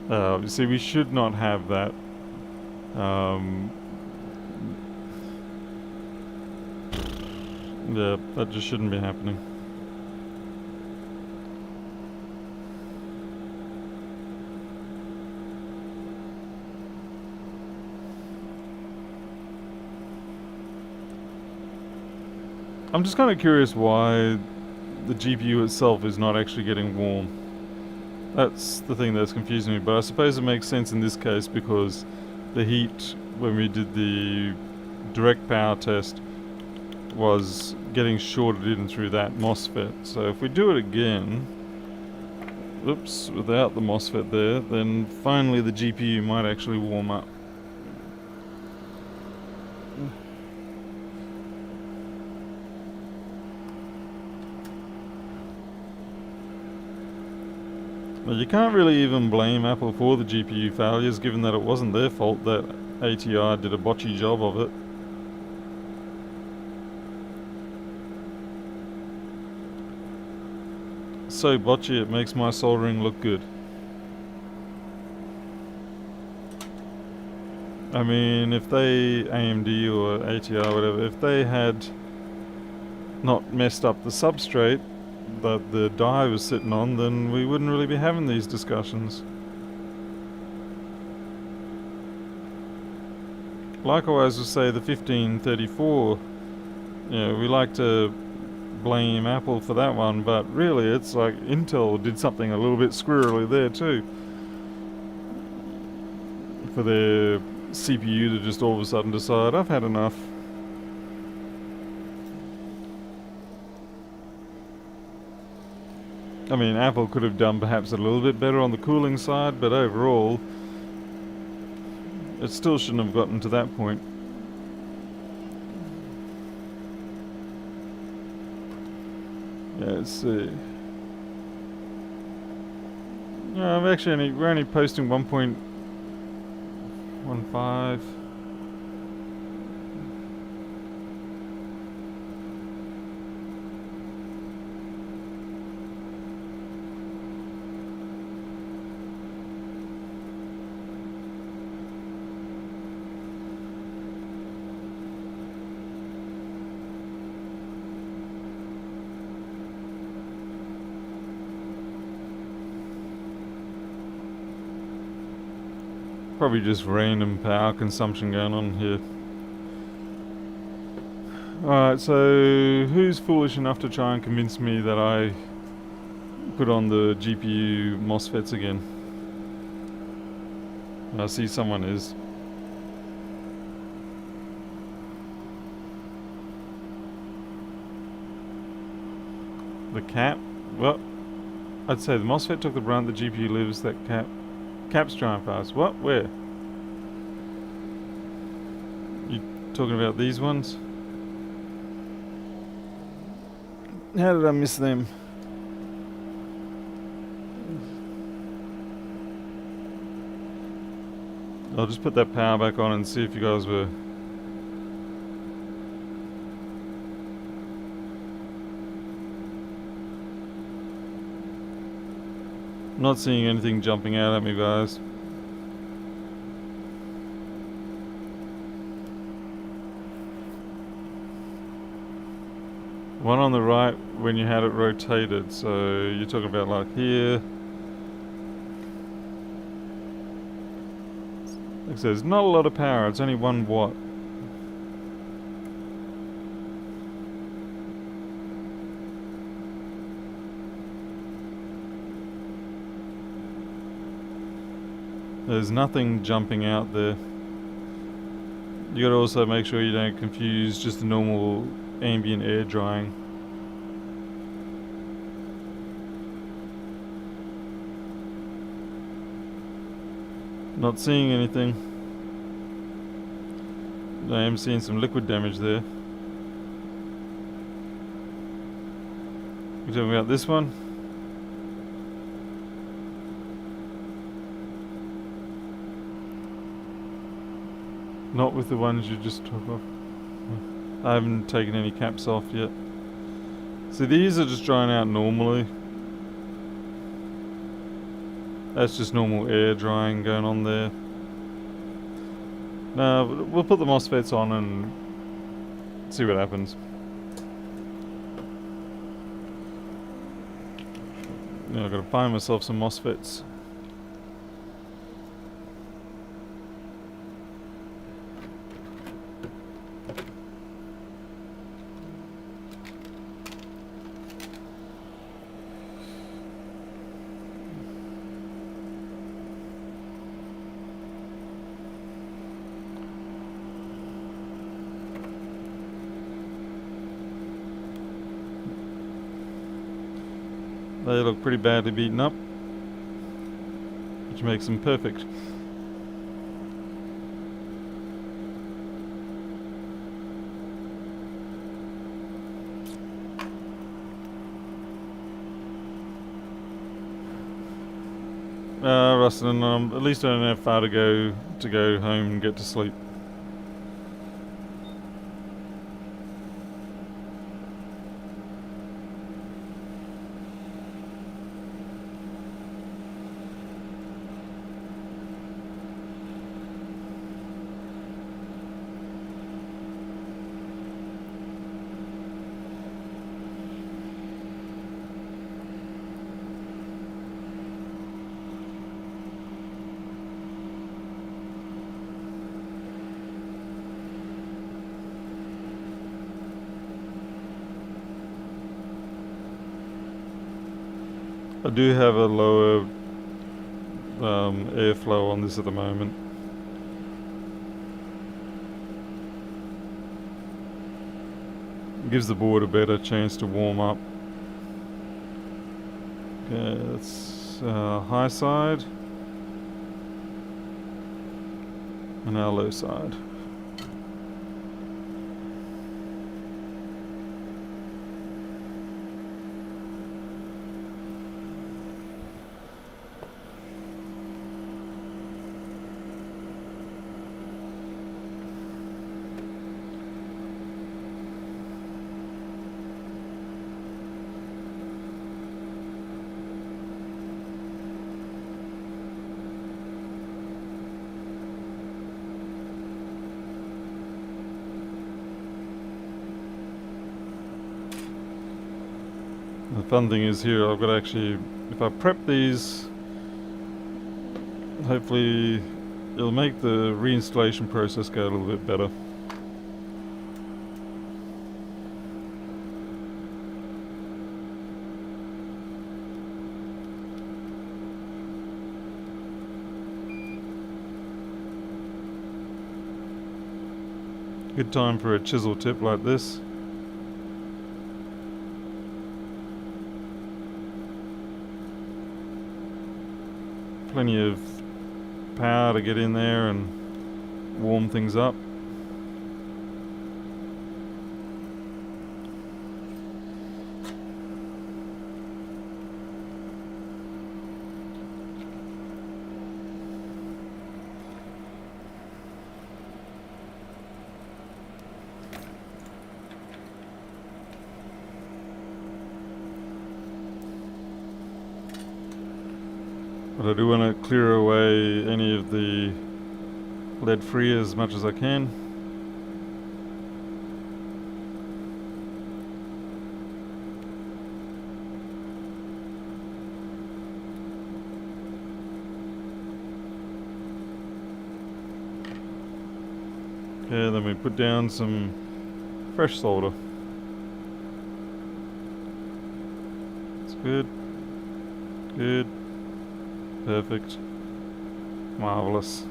You see, we should not have that. Yeah, that just shouldn't be happening. I'm just kind of curious why the GPU itself is not actually getting warm. That's the thing that's confusing me, but I suppose it makes sense in this case because the heat, when we did the direct power test, was getting shorted in through that MOSFET. So if we do it again, oops, without the MOSFET there, then finally the GPU might actually warm up. Well, you can't really even blame Apple for the GPU failures, given that it wasn't their fault that ATR did a botchy job of it. So botchy it makes my soldering look good. I mean, if they, AMD or ATR, whatever, if they had not messed up the substrate that the die was sitting on, then we wouldn't really be having these discussions. Likewise, we'll say the 1534, we like to blame Apple for that one, but really it's like Intel did something a little bit squirrely there too. For their CPU to just all of a sudden decide, I've had enough. I mean, Apple could have done perhaps a little bit better on the cooling side, but overall, it still shouldn't have gotten to that point. Yeah, let's see. No, we're only posting 1.15. Probably just random power consumption going on here. Alright, so who's foolish enough to try and convince me that I put on the GPU MOSFETs again? I see someone is. The cap? Well, I'd say the MOSFET took the brunt, the GPU lives, that cap's trying fast. What? Where? You talking about these ones? How did I miss them? I'll just put that power back on and see if you guys were... Not seeing anything jumping out at me, guys. One on the right when you had it rotated, so you're talking about like here. Like I said, there's not a lot of power, it's only 1 watt. There's nothing jumping out there. You gotta also make sure you don't confuse just the normal ambient air drying. Not seeing anything. I am seeing some liquid damage there. We're talking about this one. Not with the ones you just took off. I haven't taken any caps off yet. So these are just drying out normally. That's just normal air drying going on there. Now, we'll put the MOSFETs on and see what happens. Now I've got to find myself some MOSFETs. They look pretty badly beaten up. which makes them perfect. Rustin, at least I don't have far to go home and get to sleep. I do have a lower airflow on this at the moment. It gives the board a better chance to warm up. Okay, that's high side and our low side. The fun thing is here I've got to actually, if I prep these, hopefully it'll make the reinstallation process go a little bit better. Good time for a chisel tip like this. Plenty of power to get in there and warm things up. But I do want to clear away any of the lead free as much as I can. Okay, then we put down some fresh solder. It's good. Good. Perfect. Marvelous.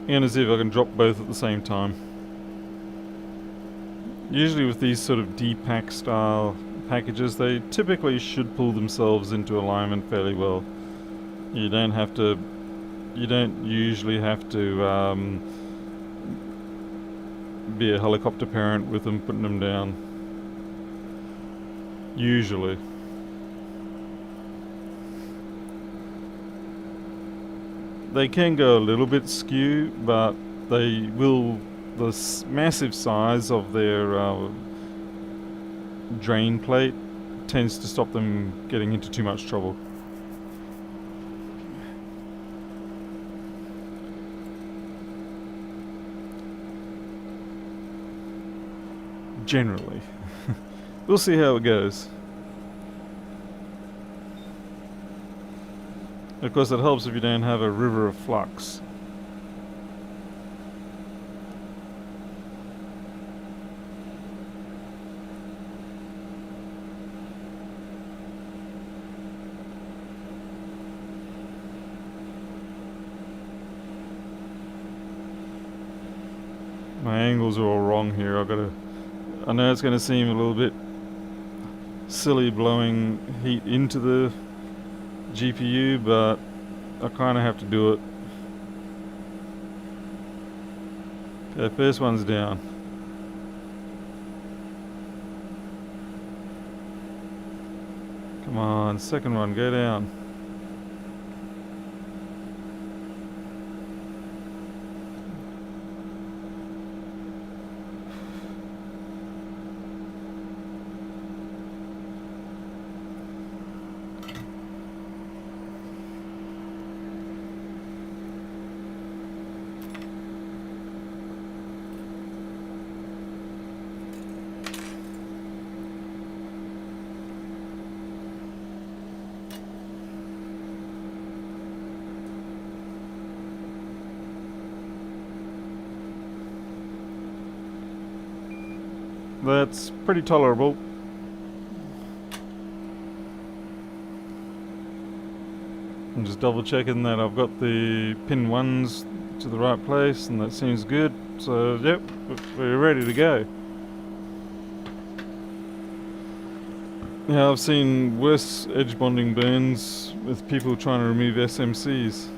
I'm going to see if I can drop both at the same time. Usually with these sort of D-pack style packages, they typically should pull themselves into alignment fairly well. You don't usually have to be a helicopter parent with them putting them down. Usually. They can go a little bit skew, but they will. The massive size of their drain plate tends to stop them getting into too much trouble. Generally. We'll see how it goes. Of course, it helps if you don't have a river of flux. My angles are all wrong here. I know it's going to seem a little bit silly blowing heat into the GPU, but I kind of have to do it. Okay, first one's down. Come on, second one, go down. That's pretty tolerable. I'm just double checking that I've got the pin 1s to the right place, and that seems good. So yep, we're ready to go. Yeah, I've seen worse edge bonding burns with people trying to remove SMCs.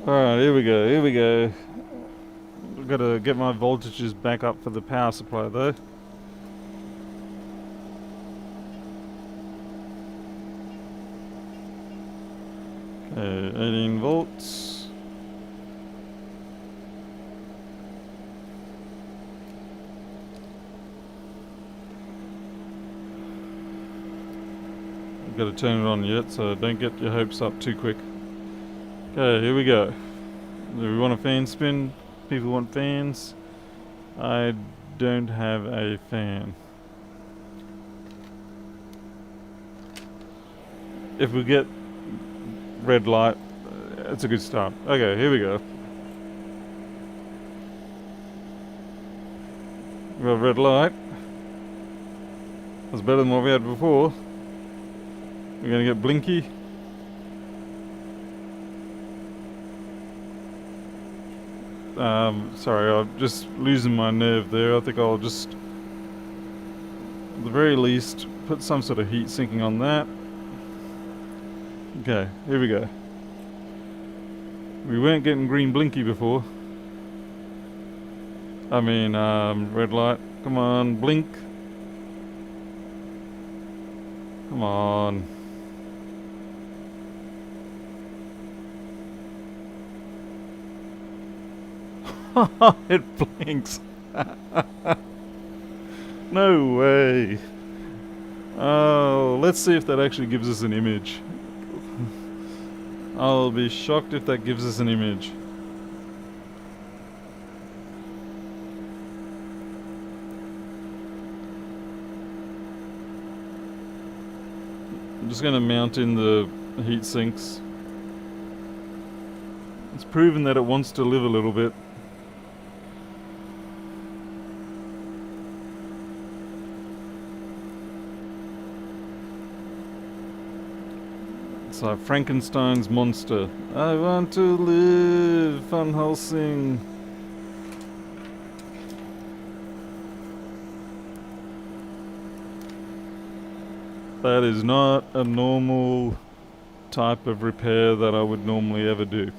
Alright, here we go. I've got to get my voltages back up for the power supply though. Okay, 18 volts. I've got to turn it on yet, so don't get your hopes up too quick. Okay, here we go. Do we want a fan spin? People want fans. I don't have a fan. If we get red light, it's a good start. Okay, here we go. We got red light. That's better than what we had before. We're gonna get blinky. Sorry, I'm just losing my nerve there. I think I'll just, at the very least, put some sort of heat sinking on that. Okay, here we go. We weren't getting green blinky before. I mean, red light. Come on, blink. Come on. It blinks. No way. Oh, let's see if that actually gives us an image. I'll be shocked if that gives us an image. I'm just going to mount in the heat sinks. It's proven that it wants to live a little bit. It's like Frankenstein's monster. I want to live, Van Helsing. That is not a normal type of repair that I would normally ever do.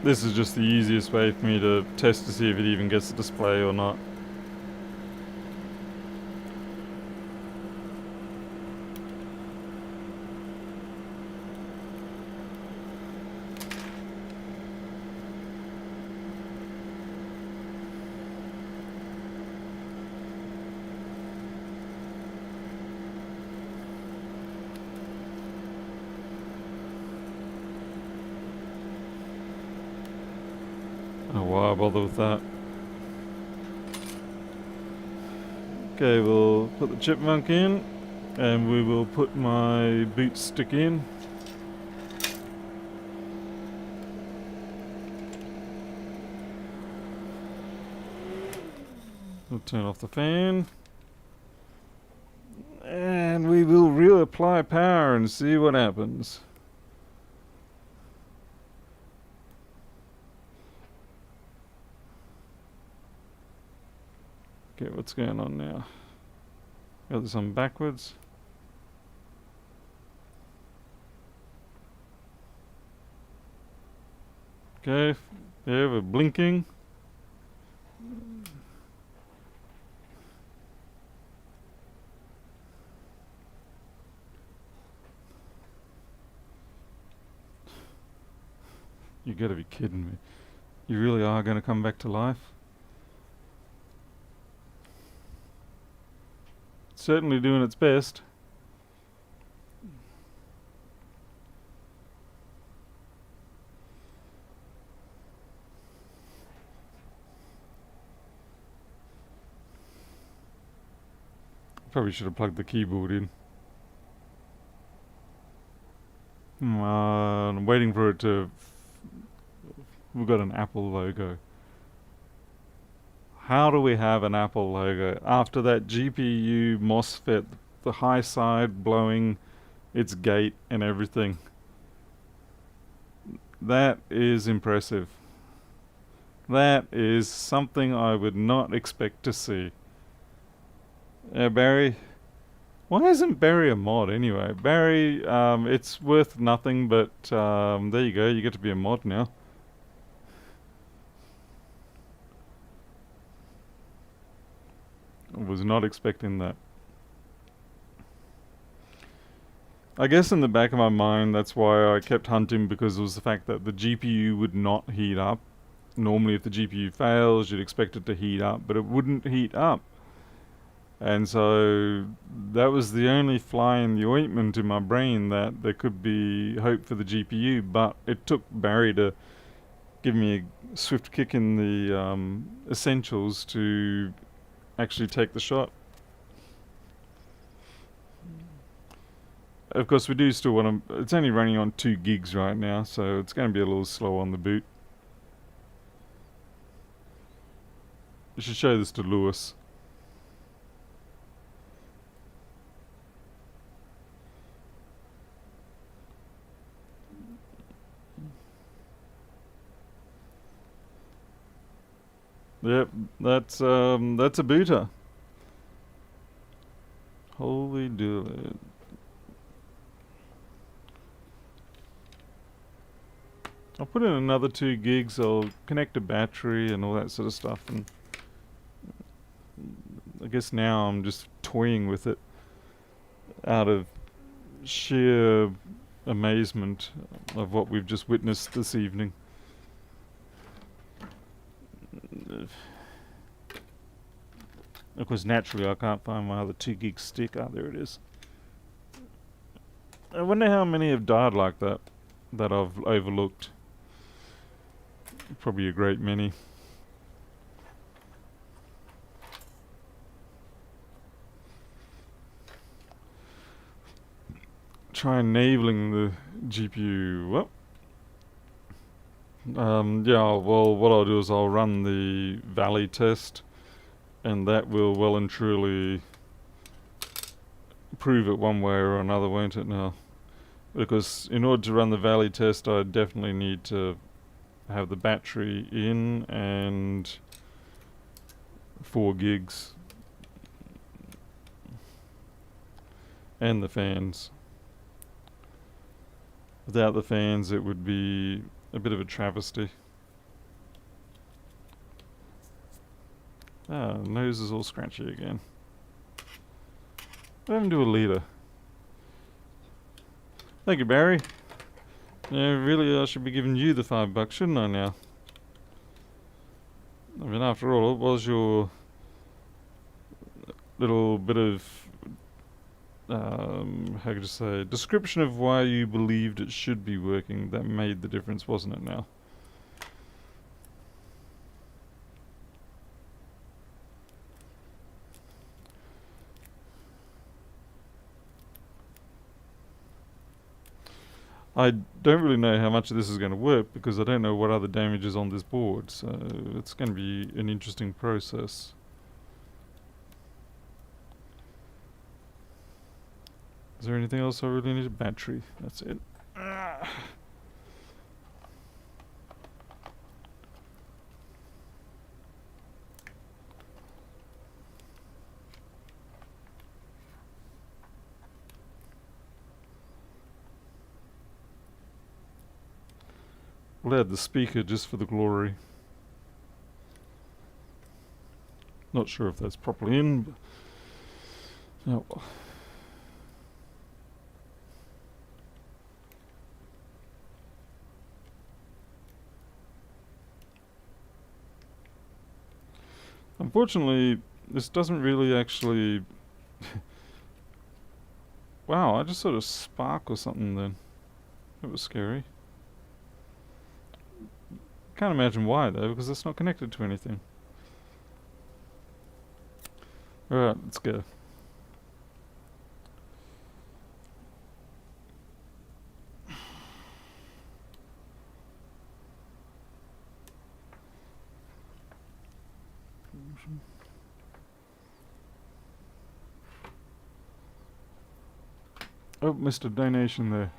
This is just the easiest way for me to test to see if it even gets the display or not. Oh, why bother with that? Okay, we'll put the chipmunk in, and we will put my boot stick in. We'll turn off the fan. And we will reapply power and see what happens. Okay, what's going on now? Got this on backwards. Okay, yeah, we're blinking. You gotta be kidding me. You really are gonna come back to life? It's certainly doing its best. Probably should have plugged the keyboard in. I'm waiting for it to... We've got an Apple logo. How do we have an Apple logo after that GPU MOSFET, the high side blowing its gate and everything? That is impressive. That is something I would not expect to see. Barry, why isn't Barry a mod anyway? Barry, it's worth nothing, but there you go, you get to be a mod now. I was not expecting that. I guess in the back of my mind, that's why I kept hunting, because it was the fact that the GPU would not heat up. Normally if the GPU fails, you'd expect it to heat up, but it wouldn't heat up. And so that was the only fly in the ointment in my brain that there could be hope for the GPU, but it took Barry to give me a swift kick in the essentials to actually take the shot. Of course, we do still want to... It's only running on 2 gigs right now, so it's going to be a little slow on the boot. I should show this to Lewis. Yep, that's a booter. Holy dooly. I'll put in another 2 gigs, I'll connect a battery and all that sort of stuff, and I guess now I'm just toying with it out of sheer amazement of what we've just witnessed this evening. Of course, naturally I can't find my other 2 gig stick. Ah, there it is. I wonder how many have died like that I've overlooked. Probably a great many. Try enabling the GPU. Well, yeah, well, what I'll do is I'll run the valley test, and that will well and truly prove it one way or another, won't it now? Because in order to run the valley test, I definitely need to have the battery in and 4 gigs and the fans. Without the fans, it would be a bit of a travesty. Ah, nose is all scratchy again. What happened to a leader? Thank you, Barry. Yeah, really, I should be giving you the $5, shouldn't I now? I mean, after all, it was your little bit of, how could you say, description of why you believed it should be working that made the difference, wasn't it now? I don't really know how much of this is going to work because I don't know what other damage is on this board, so it's going to be an interesting process. Is there anything else I really need? A battery. That's it. We'll add the speaker just for the glory. Not sure if that's properly in, but oh well. Unfortunately, this doesn't really actually... Wow, I just sort of spark or something then. That was scary. Can't imagine why though, because it's not connected to anything. Alright, let's go. Oh, missed a donation there.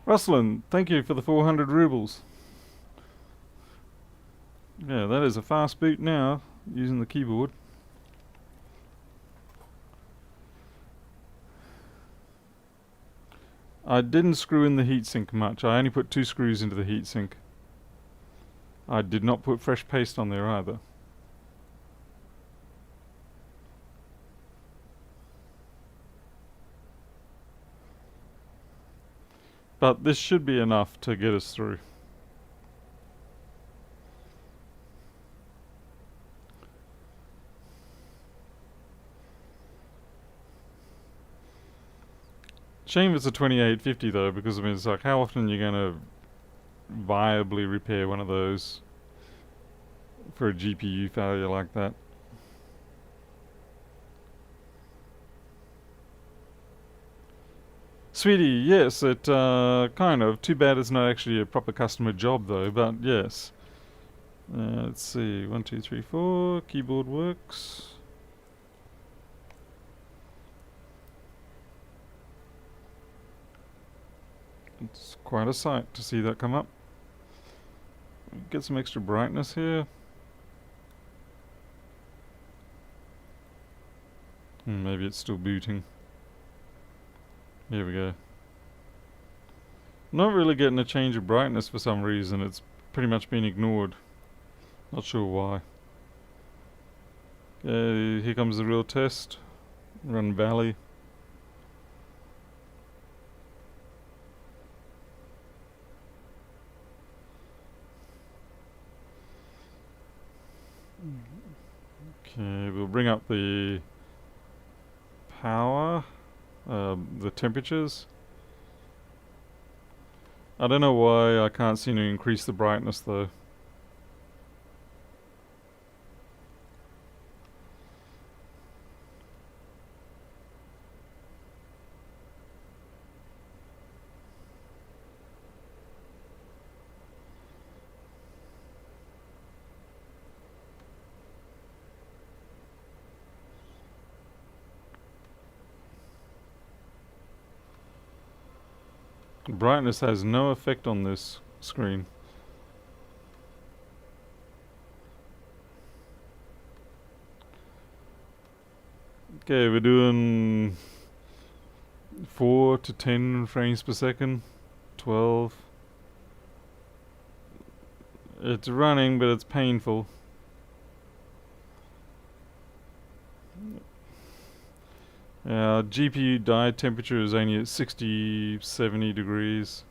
Ruslan, thank you for the 400 rubles. Yeah, that is a fast boot now, using the keyboard. I didn't screw in the heatsink much. I only put 2 screws into the heatsink. I did not put fresh paste on there either. But this should be enough to get us through. Shame it's a 2850 though, because I mean it's like, how often are you gonna viably repair one of those for a GPU failure like that? Sweetie, yes, it kind of. Too bad it's not actually a proper customer job though, but yes. Let's see, 1, 2, 3, 4, keyboard works. It's quite a sight to see that come up. Get some extra brightness here. Maybe it's still booting. Here we go. Not really getting a change of brightness for some reason. It's pretty much been ignored. Not sure why. Okay, here comes the real test. Run Valley. Okay, we'll bring up the power, the temperatures. I don't know why I can't seem to increase the brightness though. Brightness has no effect on this screen. Okay, we're doing 4 to 10 frames per second. 12. It's running, but it's painful. GPU die temperature is only at 60, 70 degrees.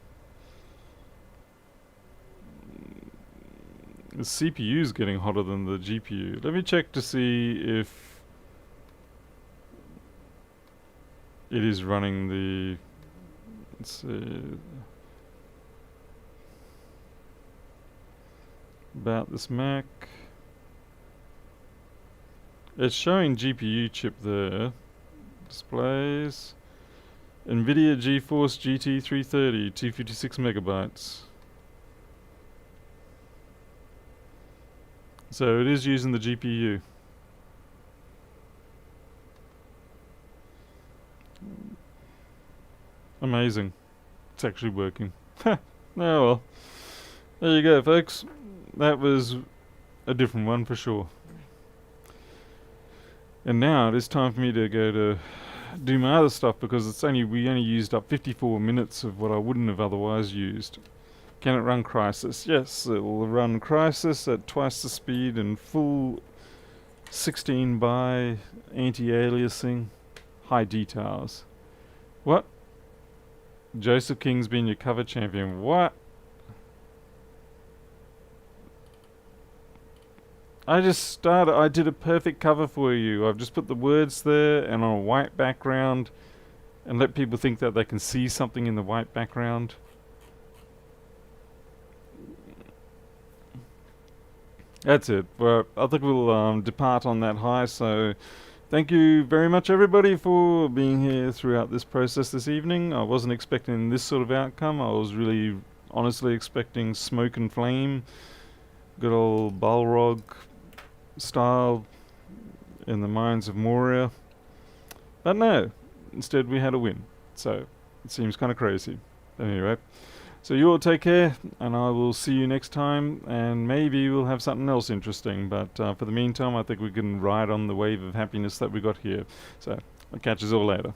The CPU is getting hotter than the GPU. Let me check to see if it is running the... Let's see... About this Mac. It's showing GPU chip there. Displays. NVIDIA GeForce GT 330, 256 megabytes. So it is using the GPU. Amazing. It's actually working. Oh well. There you go, folks. That was a different one for sure. And now it is time for me to go to do my other stuff because we only used up 54 minutes of what I wouldn't have otherwise used. Can it run Crysis? Yes, it will run Crysis at twice the speed and full 16 by anti-aliasing, high details. What? Joseph King's been your cover champion. What? I did a perfect cover for you. I've just put the words there and on a white background and let people think that they can see something in the white background. That's it. But I think we'll depart on that high. So thank you very much, everybody, for being here throughout this process this evening. I wasn't expecting this sort of outcome. I was really honestly expecting smoke and flame. Good old Balrog style in the mines of Moria. But no, instead we had a win. So it seems kind of crazy. Anyway, so you all take care, and I will see you next time, and maybe we'll have something else interesting. But for the meantime, I think we can ride on the wave of happiness that we got here. So I'll catch us all later.